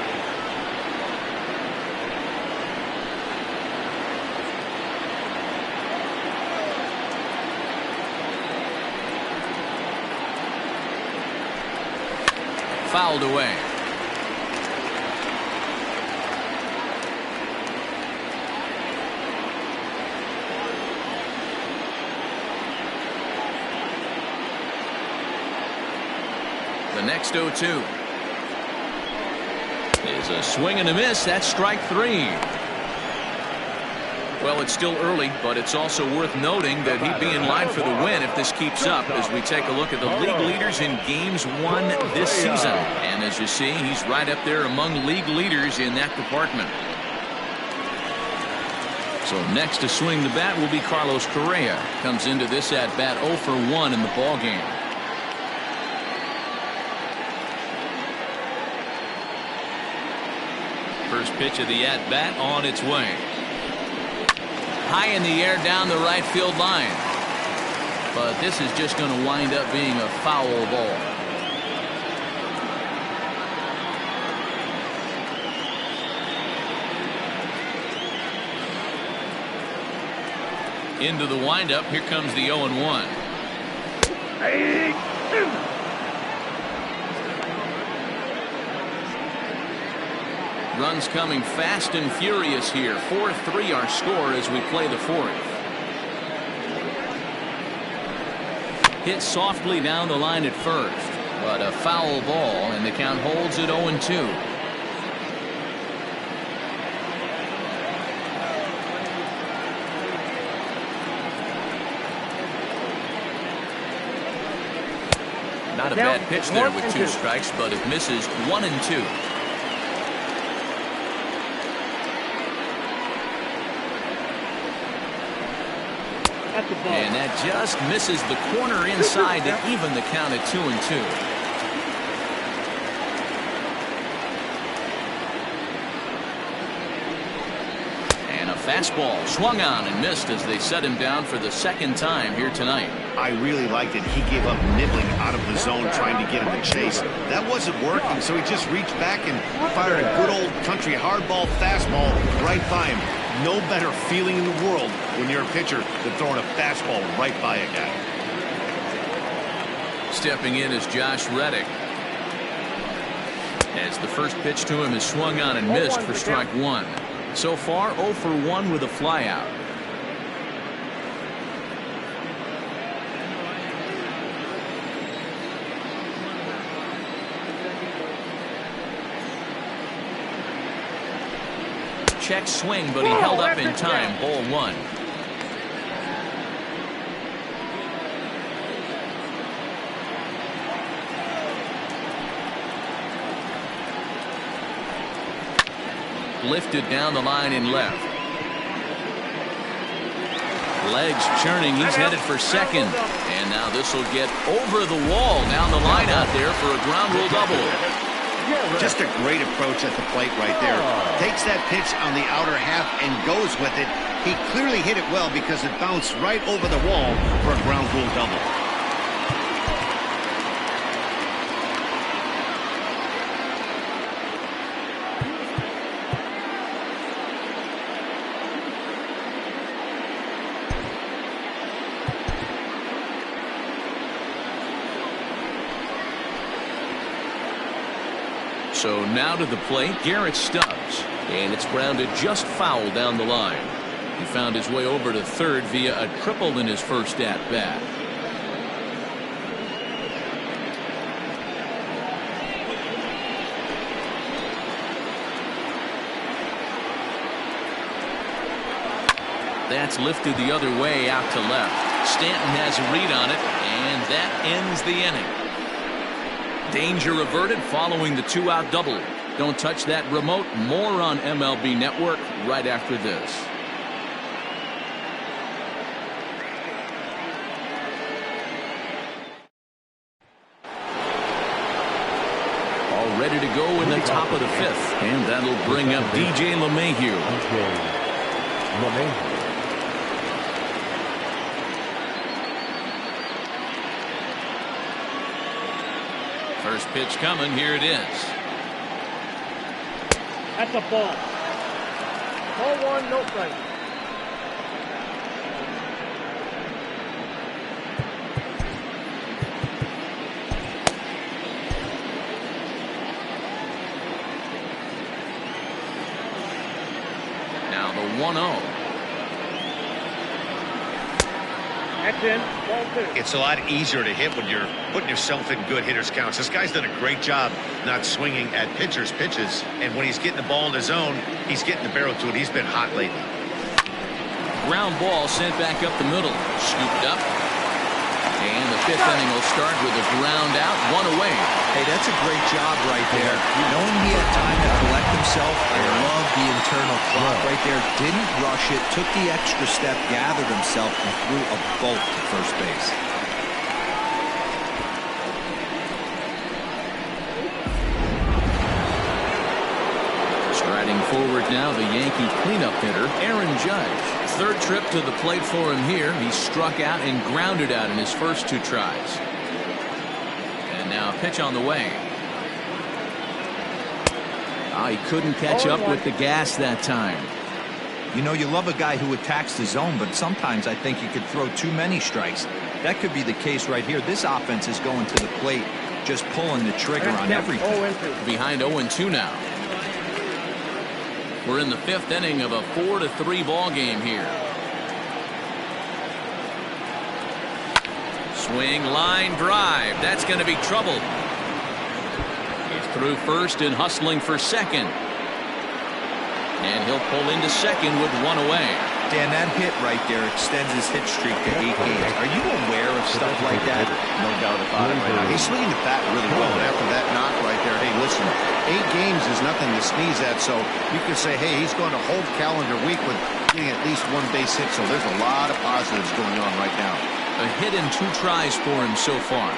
Speaker 1: Fouled away. The next 0-2 is a swing and a miss. That's strike 3. Well, it's still early, but it's also worth noting that he'd be in line for the win if this keeps up as we take a look at the league leaders in games won this season. And as you see, he's right up there among league leaders in that department. So next to swing the bat will be Carlos Correa. Comes into this at bat 0 for 1 in the ball game. First pitch of the at bat on its way. High in the air down the right field line. But this is just going to wind up being a foul ball. Into the windup. Here comes the 0-1. Runs coming fast and furious here. 4-3 our score as we play the 4th. Hit softly down the line at first, but a foul ball, and the count holds at 0-2. Not a bad pitch there with 2 strikes, but it misses 1-2. And that just misses the corner inside to even the count at 2-2. Fastball swung on and missed as they set him down for the second time here tonight.
Speaker 2: I really liked it. He gave up nibbling out of the zone trying to get him to chase. That wasn't working, so he just reached back and fired a good old country hardball fastball right by him. No better feeling in the world when you're a pitcher than throwing a fastball right by a guy.
Speaker 1: Stepping in is Josh Reddick. As the first pitch to him is swung on and missed for strike one. So far, 0 for 1 with a flyout. Check swing, but he held up in time. Ball 1. Lifted down the line in left. Legs churning. He's headed for second. And now this will get over the wall down the line out there for a ground rule double.
Speaker 2: Just a great approach at the plate right there. Takes that pitch on the outer half and goes with it. He clearly hit it well because it bounced right over the wall for a ground rule double.
Speaker 1: So now to the plate, Garrett Stubbs. And it's grounded just foul down the line. He found his way over to third via a triple in his first at-bat. That's lifted the other way out to left. Stanton has a read on it, and that ends the inning. Danger averted following the 2-out double. Don't touch that remote. More on MLB Network right after this. All ready to go in the top of the 5th. And that'll bring up DJ LeMahieu. First pitch coming. Here it is.
Speaker 4: That's a ball. Ball 1, no strike.
Speaker 1: Now the 1-0.
Speaker 4: That's in. Ball 2.
Speaker 2: It's a lot easier to hit when you're putting yourself in good hitters' counts. This guy's done a great job not swinging at pitchers' pitches. And when he's getting the ball in his zone, he's getting the barrel to it. He's been hot lately.
Speaker 1: Ground ball sent back up the middle. Scooped up. And the 5th inning will start with a ground out, 1 away.
Speaker 3: Hey, that's a great job right there. Knowing he had time to collect himself, I love the internal clock right there. Didn't rush it, took the extra step, gathered himself, and threw a bolt to first base.
Speaker 1: Striding forward now, the Yankee cleanup hitter, Aaron Judge. Third trip to the plate for him here. He struck out and grounded out in his first 2 tries. And now a pitch on the way. He couldn't catch up with the gas that time.
Speaker 3: You know, you love a guy who attacks the zone, but sometimes I think you could throw too many strikes. That could be the case right here. This offense is going to the plate, just pulling the trigger on everything.
Speaker 1: Behind 0-2 now. We're in the 5th inning of a 4-3 ball game here. Swing, line drive. That's going to be trouble. He's through first and hustling for second. And he'll pull into second with 1 away.
Speaker 3: Dan, that hit right there extends his hit streak to 8 games. Are you aware of stuff like that?
Speaker 2: No doubt about it right now. He's swinging the bat really well. And after that knock right there, hey, listen, 8 games is nothing to sneeze at. So you can say, hey, he's going to hold calendar week with getting at least 1 base hit. So there's a lot of positives going on right now.
Speaker 1: A hit in 2 tries for him so far.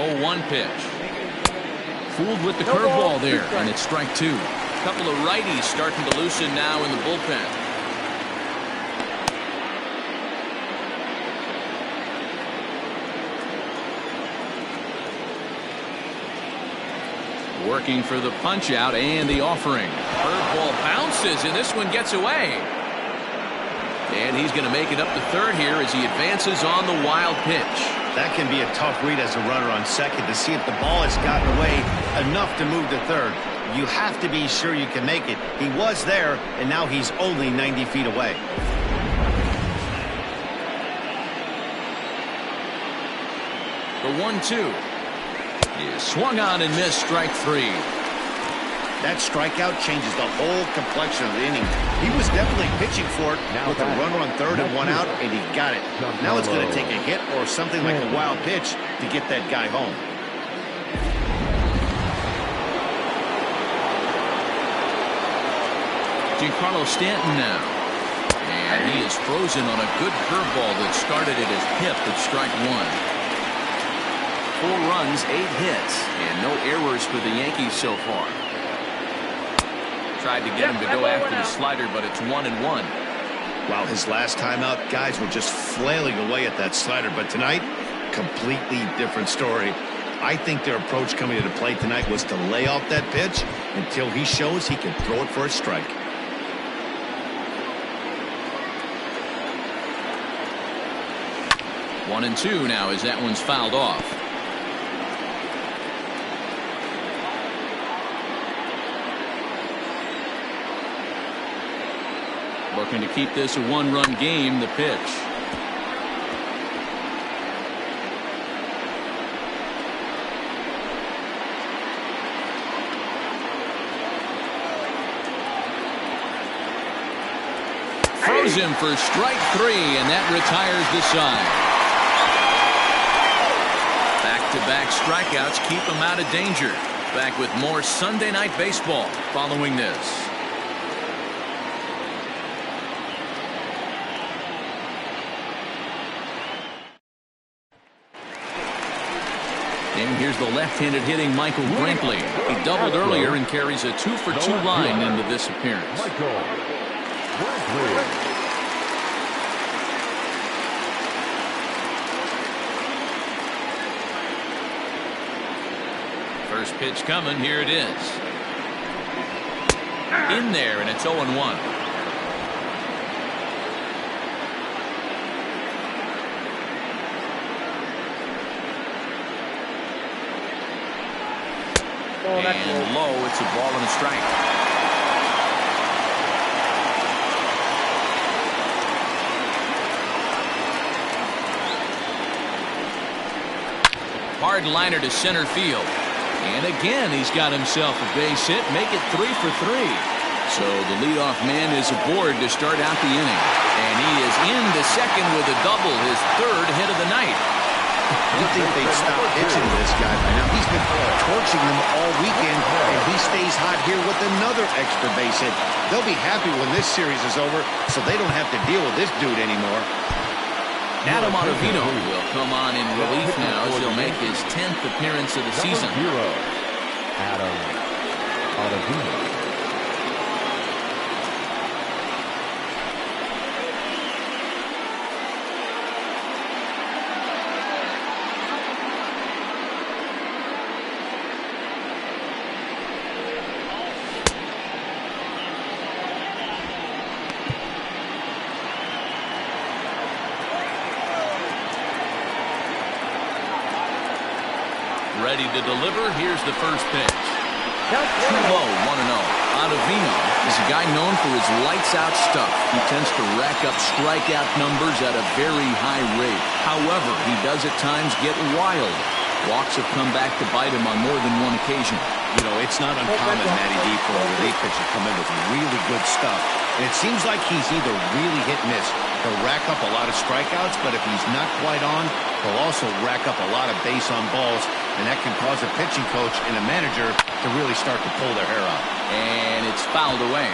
Speaker 1: 0-1 pitch. Fooled with the curveball there, and it's strike two. A couple of righties starting to loosen now in the bullpen. Working for the punch out and the offering. Curveball bounces, and this one gets away. And he's going to make it up to third here as he advances on the wild pitch.
Speaker 2: That can be a tough read as a runner on second to see if the ball has gotten away enough to move to third. You have to be sure you can make it. He was there, and now he's only 90 feet away.
Speaker 1: The 1-2 is swung on and missed, strike three.
Speaker 2: That strikeout changes the whole complexion of the inning. He was definitely pitching for it with a runner on third and one out, and he got it. Now it's going to take a hit or something like a wild pitch to get that guy home.
Speaker 1: Giancarlo Stanton now. And he is frozen on a good curveball that started at his hip at strike one. 4 runs, 8 hits, and no errors for the Yankees so far. Tried to get him to go after the slider, but it's 1-1.
Speaker 2: Wow, his last time out, guys were just flailing away at that slider. But tonight, completely different story. I think their approach coming to the plate tonight was to lay off that pitch until he shows he can throw it for a strike.
Speaker 1: One and two now as that one's fouled off. Looking to keep this a one-run game, the pitch. Throws him for strike three, and that retires the side. Back-to-back strikeouts keep him out of danger. Back with more Sunday Night Baseball following this. And here's the left-handed hitting Michael Brantley. He doubled earlier and carries a 2-for-2 line into this appearance.
Speaker 5: Michael Brantley.
Speaker 1: First pitch coming. Here it is. In there, and it's 0-1. And low, it's a ball and a strike. Hard liner to center field. And again, he's got himself a base hit. Make it 3 for 3. So the leadoff man is aboard to start out the inning. And he is into second with a double, his third hit of the night.
Speaker 2: You'd think they'd stop pitching to this guy by now. He's been torching them all weekend, and he stays hot here with another extra base hit. They'll be happy when this series is over, so they don't have to deal with this dude anymore.
Speaker 1: Adam Ottavino will come on in relief now as he'll make his 10th appearance of the season.
Speaker 5: Adam Ottavino.
Speaker 1: Ready to deliver. Here's the first pitch. Too low, 1-0. Ottavino is a guy known for his lights-out stuff. He tends to rack up strikeout numbers at a very high rate. However, he does at times get wild. Walks have come back to bite him on more than one occasion.
Speaker 2: You know, it's not uncommon, Matty D, for a relief pitcher to come in with really good stuff. And it seems like he's either really hit and miss. He'll rack up a lot of strikeouts, but if he's not quite on, he'll also rack up a lot of base on balls. And that can cause a pitching coach and a manager to really start to pull their hair out.
Speaker 1: And it's fouled away.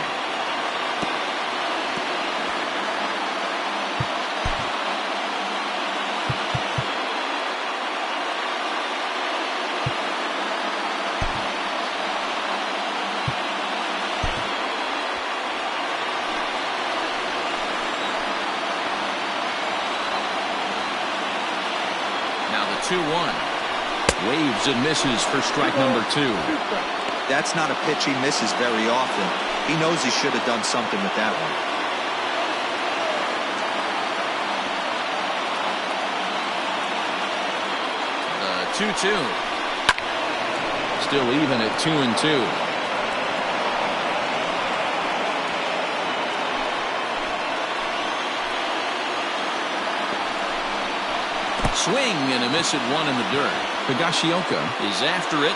Speaker 1: 2-1. Waves and misses for strike number 2.
Speaker 3: That's not a pitch he misses very often. He knows he should have done something with that one.
Speaker 1: 2-2. Still even at 2-2. Swing and a miss at 1 in the dirt. Higashioka is after it,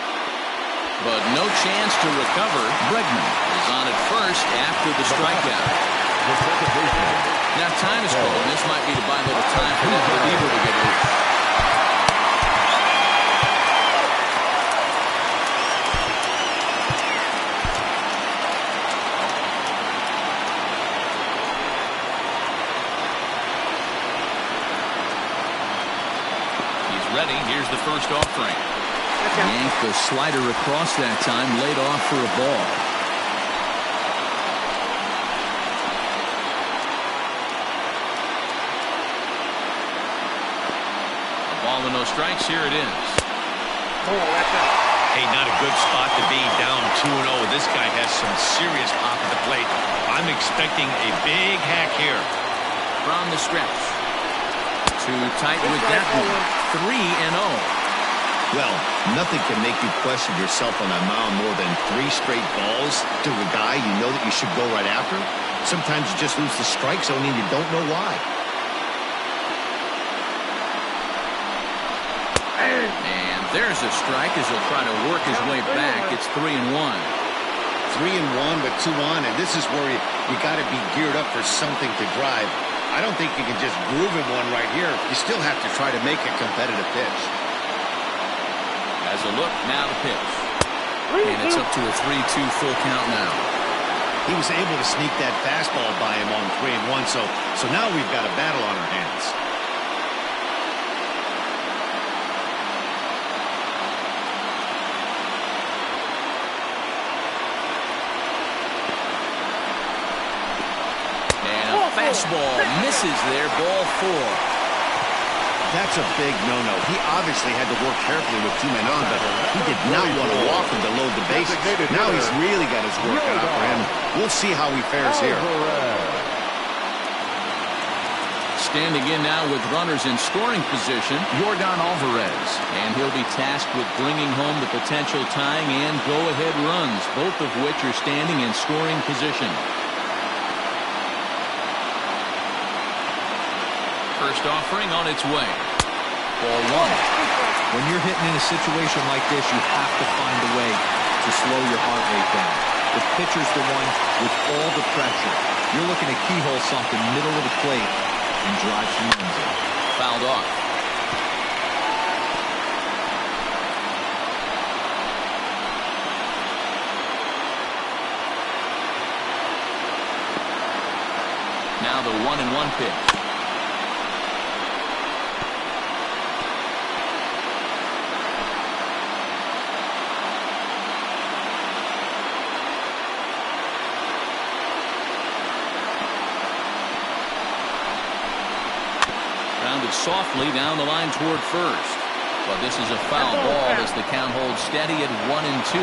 Speaker 1: but no chance to recover. Bregman is on at first after the strikeout. Now time is called, and this might be to buy a little time for that reliever to get loose. Ready. Here's the first offering. Yanked the slider across that time, laid off for a ball. A ball and no strikes. Here it is.
Speaker 2: Hey, not a good spot to be, down 2-0. This guy has some serious pop at the plate. I'm expecting a big hack here.
Speaker 1: From the stretch. Too tight with that one. 3-0.
Speaker 2: Well, nothing can make you question yourself on that mound more than 3 straight balls to a guy you know that you should go right after. Sometimes you just lose the strike zone and you don't know why.
Speaker 1: And there's a strike as he'll try to work his way back. It's 3-1.
Speaker 2: 3-1 with 2 on, and this is where you got to be geared up for something to drive. I don't think you can just groove in one right here. You still have to try to make a competitive pitch.
Speaker 1: As a look, now the pitch. And it's up to a 3-2 full count now.
Speaker 2: He was able to sneak that fastball by him on 3-1, so now we've got a battle on our hands.
Speaker 1: Fastball misses there, ball 4.
Speaker 2: That's a big no-no. He obviously had to work carefully with 2 men on, but he did not want to walk him to load the bases. Now he's really got his work cut out for him. We'll see how he fares here.
Speaker 1: Standing in now with runners in scoring position, Yordan Alvarez. And he'll be tasked with bringing home the potential tying and go-ahead runs, both of which are standing in scoring position. First offering on its way. Ball 1.
Speaker 3: When you're hitting in a situation like this, you have to find a way to slow your heart rate down. The pitcher's the one with all the pressure. You're looking to keyhole something middle of the plate and drive some runs in.
Speaker 1: Fouled off. Now the 1-1 pitch. Softly down the line toward first. But this is a foul ball as the count holds steady at 1-2.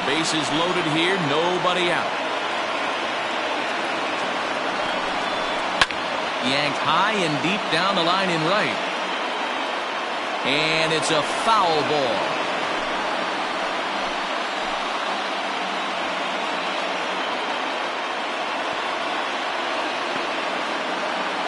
Speaker 1: Bases loaded here, nobody out. Yanked high and deep down the line in right. And it's a foul ball.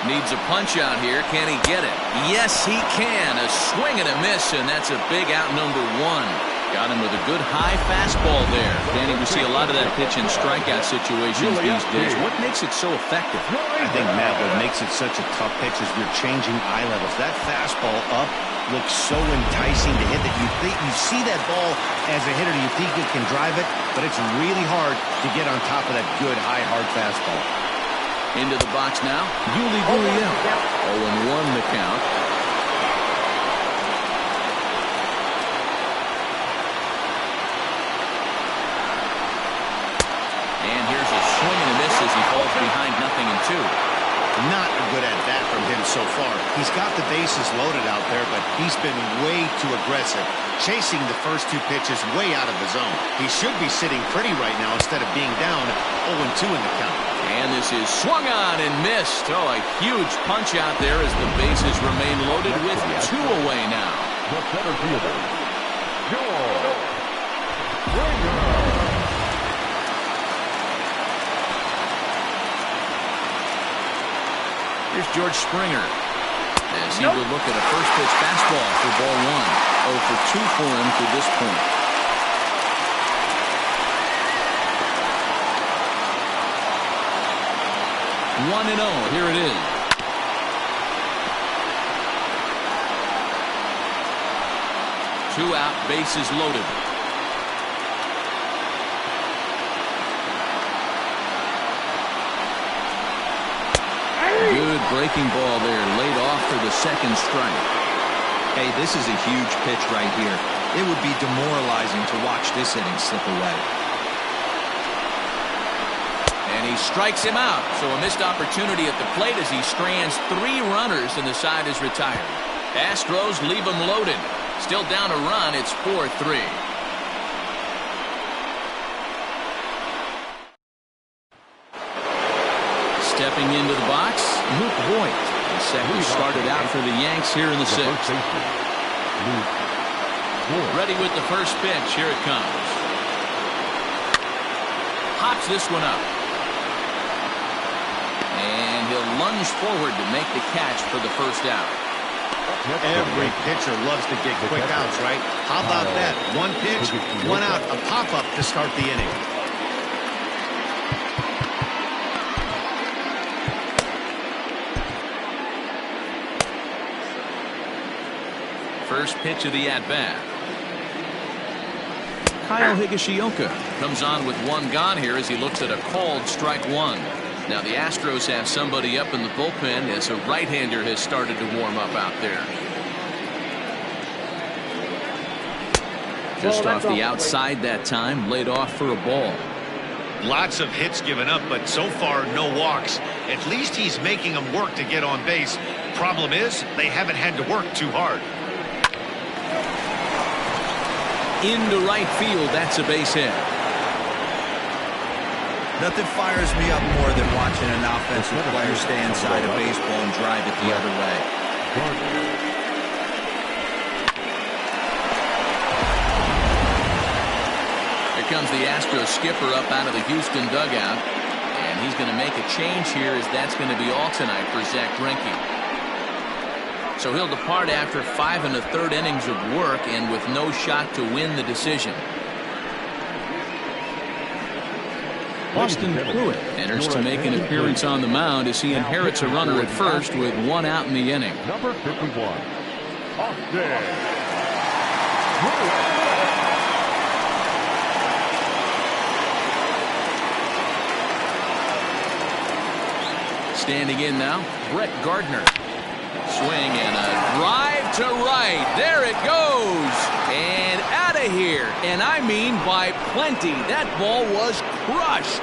Speaker 1: Needs a punch out here. Can he get it? Yes, he can. A swing and a miss, and that's a big out number 1. Got him with a good high fastball there. Danny, we see a lot of that pitch in strikeout situations these days. What makes it so effective?
Speaker 2: I think, Matt, what makes it such a tough pitch is you're changing eye levels. That fastball up looks so enticing to hit that you see that ball as a hitter, you think you can drive it, but it's really hard to get on top of that good, high, hard fastball.
Speaker 1: Into the box now, Yuli Gurriel. 0-1 the count. And here's a swing and a miss as he falls behind 0-2.
Speaker 2: Not a good at bat from him so far. He's got the bases loaded out there, but he's been way too aggressive, chasing the first two pitches way out of the zone. He should be sitting pretty right now instead of being down 0-2 in the count.
Speaker 1: And this is swung on and missed. Oh, a huge punch out there as the bases remain loaded with 2 away now.
Speaker 5: The center fielder, George Springer.
Speaker 1: Here's George Springer as he will look at a first pitch fastball for ball 1. 0 for 2 for him to this point. One and 0. Here it is. Two out, bases loaded. Good breaking ball there, laid off for the second strike.
Speaker 3: Hey, this is a huge pitch right here. It would be demoralizing to watch this inning slip away.
Speaker 1: And he strikes him out. So a missed opportunity at the plate as he strands 3 runners and the side is retired. Astros leave him loaded. Still down a run. It's 4-3. Stepping into the box, Luke Voigt. The second started out for the Yanks here in the 6th. Ready with the first pitch. Here it comes. Hops this one up. And he'll lunge forward to make the catch for the first out.
Speaker 2: Every pitcher loves to get quick outs, right? How about that? One pitch, 1 out, a pop-up to start the inning.
Speaker 1: First pitch of the at-bat. Kyle Higashioka comes on with 1 gone here as he looks at a called strike 1. Now the Astros have somebody up in the bullpen as a right-hander has started to warm up out there. Just off the outside that time, laid off for a ball.
Speaker 2: Lots of hits given up, but so far no walks. At least he's making them work to get on base. Problem is, they haven't had to work too hard.
Speaker 1: Into right field, that's a base hit.
Speaker 3: Nothing fires me up more than watching an offensive player stay inside a baseball and drive it the other way.
Speaker 1: Here comes the Astros skipper up out of the Houston dugout. And he's going to make a change here as that's going to be all tonight for Zach Greinke. So he'll depart after 5 1/3 innings of work and with no shot to win the decision. Austin Pruitt enters to make an appearance on the mound as he inherits a runner at first with 1 out in the inning.
Speaker 5: Number 51, Austin.
Speaker 1: Standing in now, Brett Gardner. Swing and a drive to right. There it goes. And out of here. And I mean by plenty. That ball was crushed.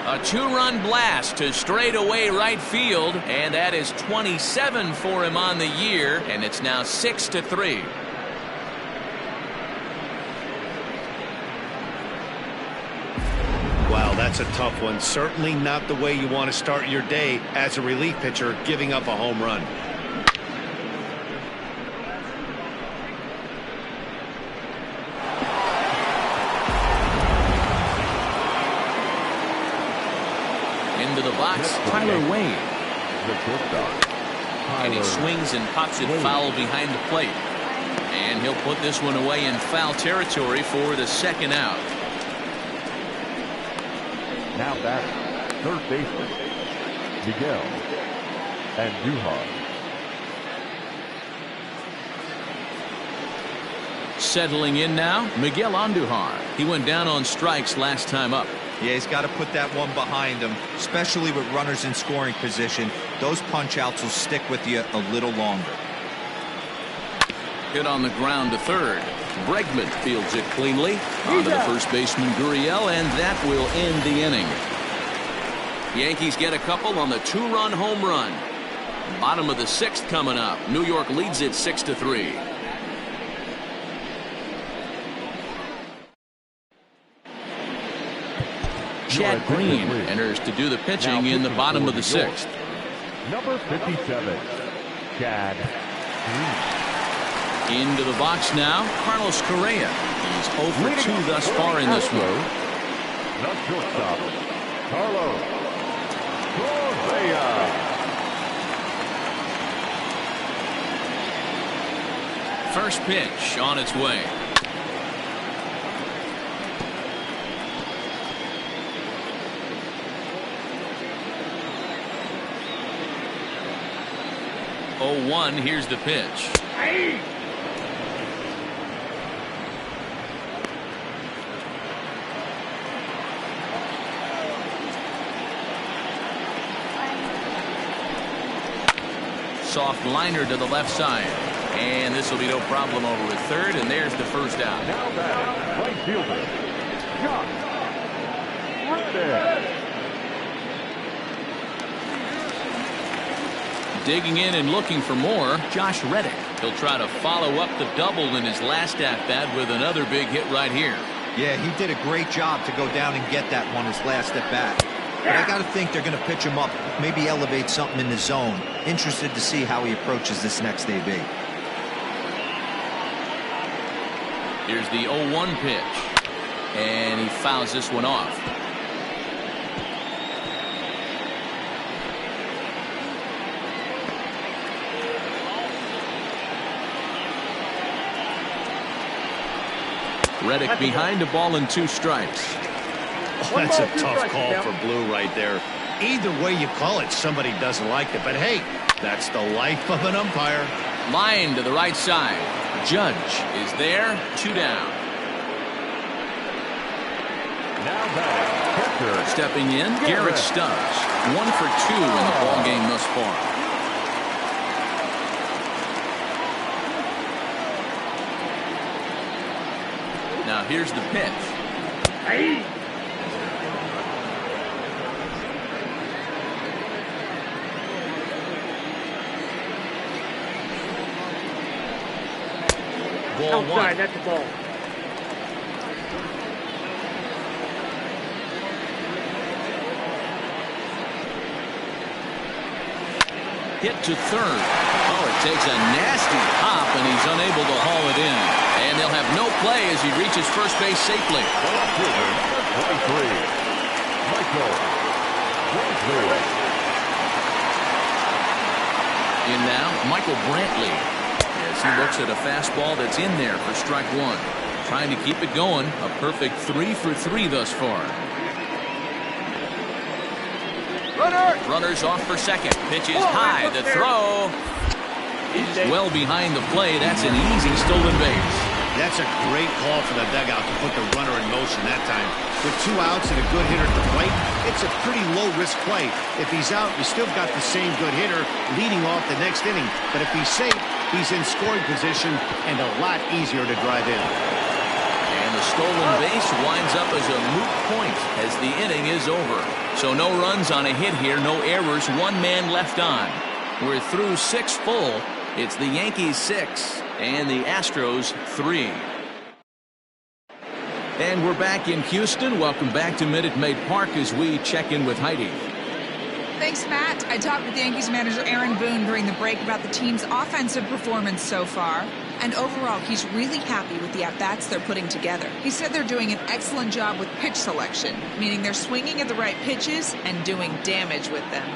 Speaker 1: A 2-run blast to straightaway right field. And that is 27 for him on the year. And it's now 6-3.
Speaker 2: Wow, that's a tough one. Certainly not the way you want to start your day as a relief pitcher, giving up a home run.
Speaker 1: Into the box, Tyler Wade. And he swings and pops it foul behind the plate. And he'll put this one away in foul territory for the second out.
Speaker 5: Now batting, third baseman, Miguel Andujar.
Speaker 1: Settling in now, Miguel Andujar. He went down on strikes last time up.
Speaker 3: Yeah, he's got to put that one behind him, especially with runners in scoring position. Those punch-outs will stick with you a little longer.
Speaker 1: Hit on the ground to third. Bregman fields it cleanly. On to the first baseman, Gurriel, and that will end the inning. Yankees get a couple on the 2-run home run. Bottom of the 6th coming up. New York leads it 6-3. Chad Green enters to do the pitching in the bottom of the 6th.
Speaker 5: Number 57, Chad Green.
Speaker 1: Into the box now, Carlos Correa. He's 0 for 2 thus far in this one.
Speaker 5: The shortstop, Carlos Correa.
Speaker 1: First pitch on its way. Oh, 1. Here's the pitch. Soft liner to the left side. And this will be no problem over at third, and there's the first out.
Speaker 5: Now batting, right fielder, Josh Reddick.
Speaker 1: Digging in and looking for more, Josh Reddick. He'll try to follow up the double in his last at-bat with another big hit right here.
Speaker 3: Yeah, he did a great job to go down and get that one his last at-bat. But I got to think they're going to pitch him up, maybe elevate something in the zone. Interested to see how he approaches this next AB.
Speaker 1: Here's the 0-1 pitch. And he fouls this one off. Reddick behind a ball and 2 strikes.
Speaker 2: Oh, that's a tough call for Blue right there. Either way you call it, somebody doesn't like it. But hey, that's the life of an umpire.
Speaker 1: Line to the right side. Judge is there. 2 down.
Speaker 5: Now batting, catcher.
Speaker 1: Stepping in, Garrett Stubbs. 1 for 2 in the ball game thus far. Now here's the pitch. Ball 1.
Speaker 4: That's the ball.
Speaker 1: Hit to third. Oh, it takes a nasty hop, and he's unable to haul it in. And they'll have no play as he reaches first base safely.
Speaker 5: Number 23, Michael Brantley.
Speaker 1: In now, Michael Brantley. As he looks at a fastball that's in there for strike 1. Trying to keep it going. A perfect 3 for 3 thus far. Runners off for second. Pitch is high. The throw is well behind the play. That's an easy stolen base.
Speaker 2: That's a great call for the dugout to put the runner in motion that time. With 2 outs and a good hitter at the plate, it's a pretty low-risk play. If he's out, you still got the same good hitter leading off the next inning. But if he's safe, he's in scoring position and a lot easier to drive in.
Speaker 1: And the stolen base winds up as a moot point as the inning is over. So no runs on a hit here, no errors, 1 man left on. We're through 6 full. It's the Yankees 6 and the Astros 3. And we're back in Houston. Welcome back to Minute Maid Park as we check in with Heidi.
Speaker 6: Thanks, Matt. I talked with Yankees manager Aaron Boone during the break about the team's offensive performance so far. And overall, he's really happy with the at-bats they're putting together. He said they're doing an excellent job with pitch selection, meaning they're swinging at the right pitches and doing damage with them.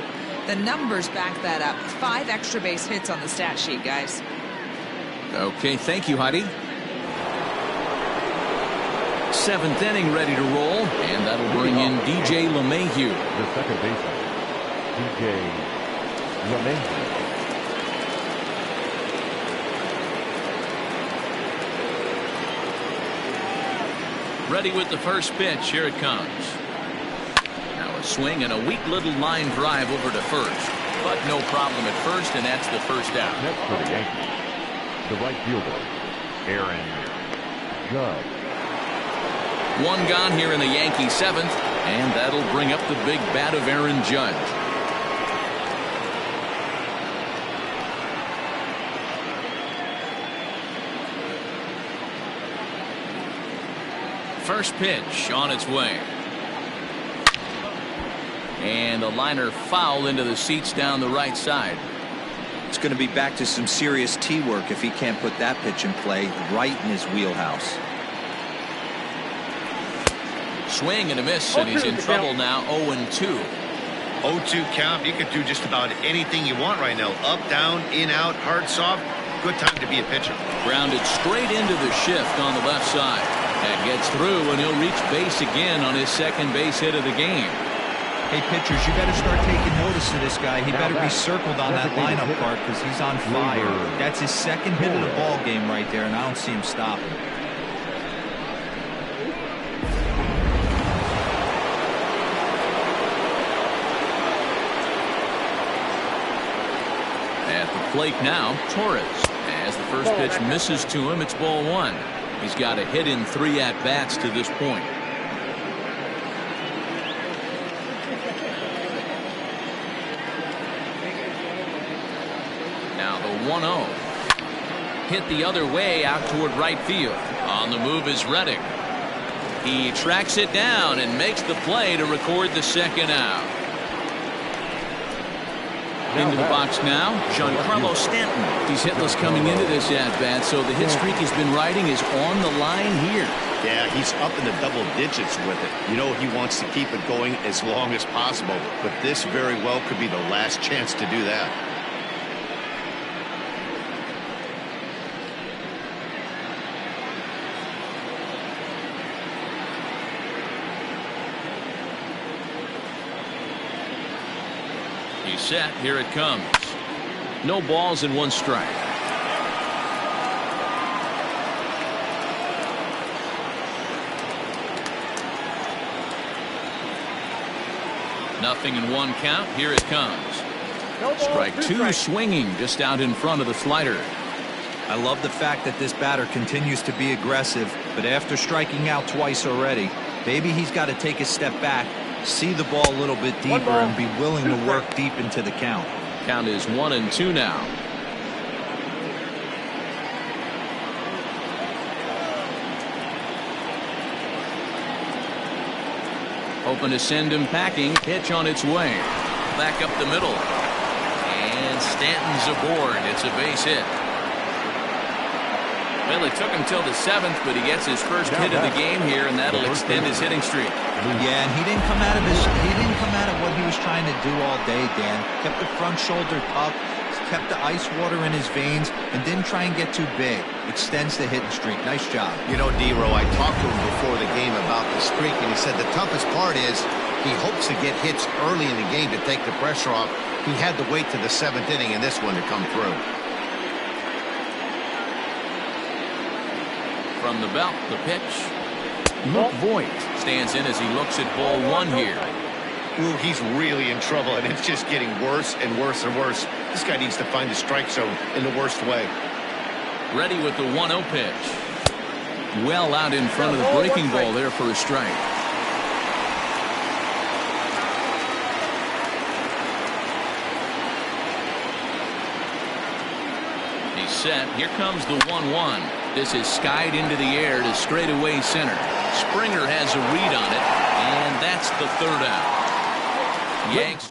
Speaker 6: The numbers back that up. 5 extra base hits on the stat sheet, guys.
Speaker 1: Okay, thank you, Heidi. 7th inning ready to roll, and that'll bring in DJ LeMahieu.
Speaker 5: The second baseman, DJ LeMahieu.
Speaker 1: Ready with the first pitch. Here it comes. Now a swing and a weak little line drive over to first. But no problem at first, and that's the first out.
Speaker 5: Next for the Yankees, the right fielder, Aaron Judge.
Speaker 1: 1 gone here in the Yankee 7th. And that'll bring up the big bat of Aaron Judge. First pitch on its way. And a liner foul into the seats down the right side.
Speaker 3: It's going to be back to some serious tee work if he can't put that pitch in play right in his wheelhouse.
Speaker 1: Swing and a miss, and he's in trouble now. 0-2.
Speaker 2: 0-2 count. You could do just about anything you want right now. Up, down, in, out, hard, soft. Good time to be a pitcher.
Speaker 1: Grounded straight into the shift on the left side. That gets through, and he'll reach base again on his second base hit of the game.
Speaker 3: Hey, pitchers, you better start taking notice of this guy. He better be circled on that lineup card because he's on fire. That's his second hit of the ball game right there, and I don't see him stopping.
Speaker 1: At the plate now, Torres. As the first pitch misses to him, it's ball one. He's got a hit in 3 at-bats to this point. Now the 1-0. Hit the other way out toward right field. On the move is Reddick. He tracks it down and makes the play to record the second out. Into the box now, Giancarlo Stanton. He's hitless coming into this at-bat, so the hit streak he's been riding is on the line here.
Speaker 2: Yeah, he's up in the double digits with it. You know he wants to keep it going as long as possible, but this very well could be the last chance to do that.
Speaker 1: He's set. Here it comes. No balls and 1 strike. Nothing in 1 count. Here it comes. Strike 2 swinging just out in front of the slider.
Speaker 3: I love the fact that this batter continues to be aggressive, but after striking out twice already, maybe he's got to take a step back, see the ball a little bit deeper, and be willing to work deep into the count.
Speaker 1: Count is 1-2 now. Hoping to send him packing. Pitch on its way. Back up the middle. And Stanton's aboard. It's a base hit. Well, it took him till the 7th, but he gets his first hit of the game here, and that'll extend his hitting streak.
Speaker 3: Yeah, and he didn't come out of what he was trying to do all day, Dan. Kept the front shoulder tucked, kept the ice water in his veins, and didn't try and get too big. Extends the hitting streak. Nice job.
Speaker 2: You know, D-Row, I talked to him before the game about the streak, and he said the toughest part is he hopes to get hits early in the game to take the pressure off. He had to wait to the 7th inning in this one to come through.
Speaker 1: From the belt, the pitch. Luke Voigt stands in as he looks at ball 1 here.
Speaker 2: Ooh, he's really in trouble, and it's just getting worse and worse and worse. This guy needs to find the strike zone in the worst way.
Speaker 1: Ready with the 1-0 pitch. Well out in front of the breaking ball there for a strike. He's set. Here comes the 1-1. This is skied into the air to straightaway center. Springer has a read on it, and that's the 3rd out. Yanks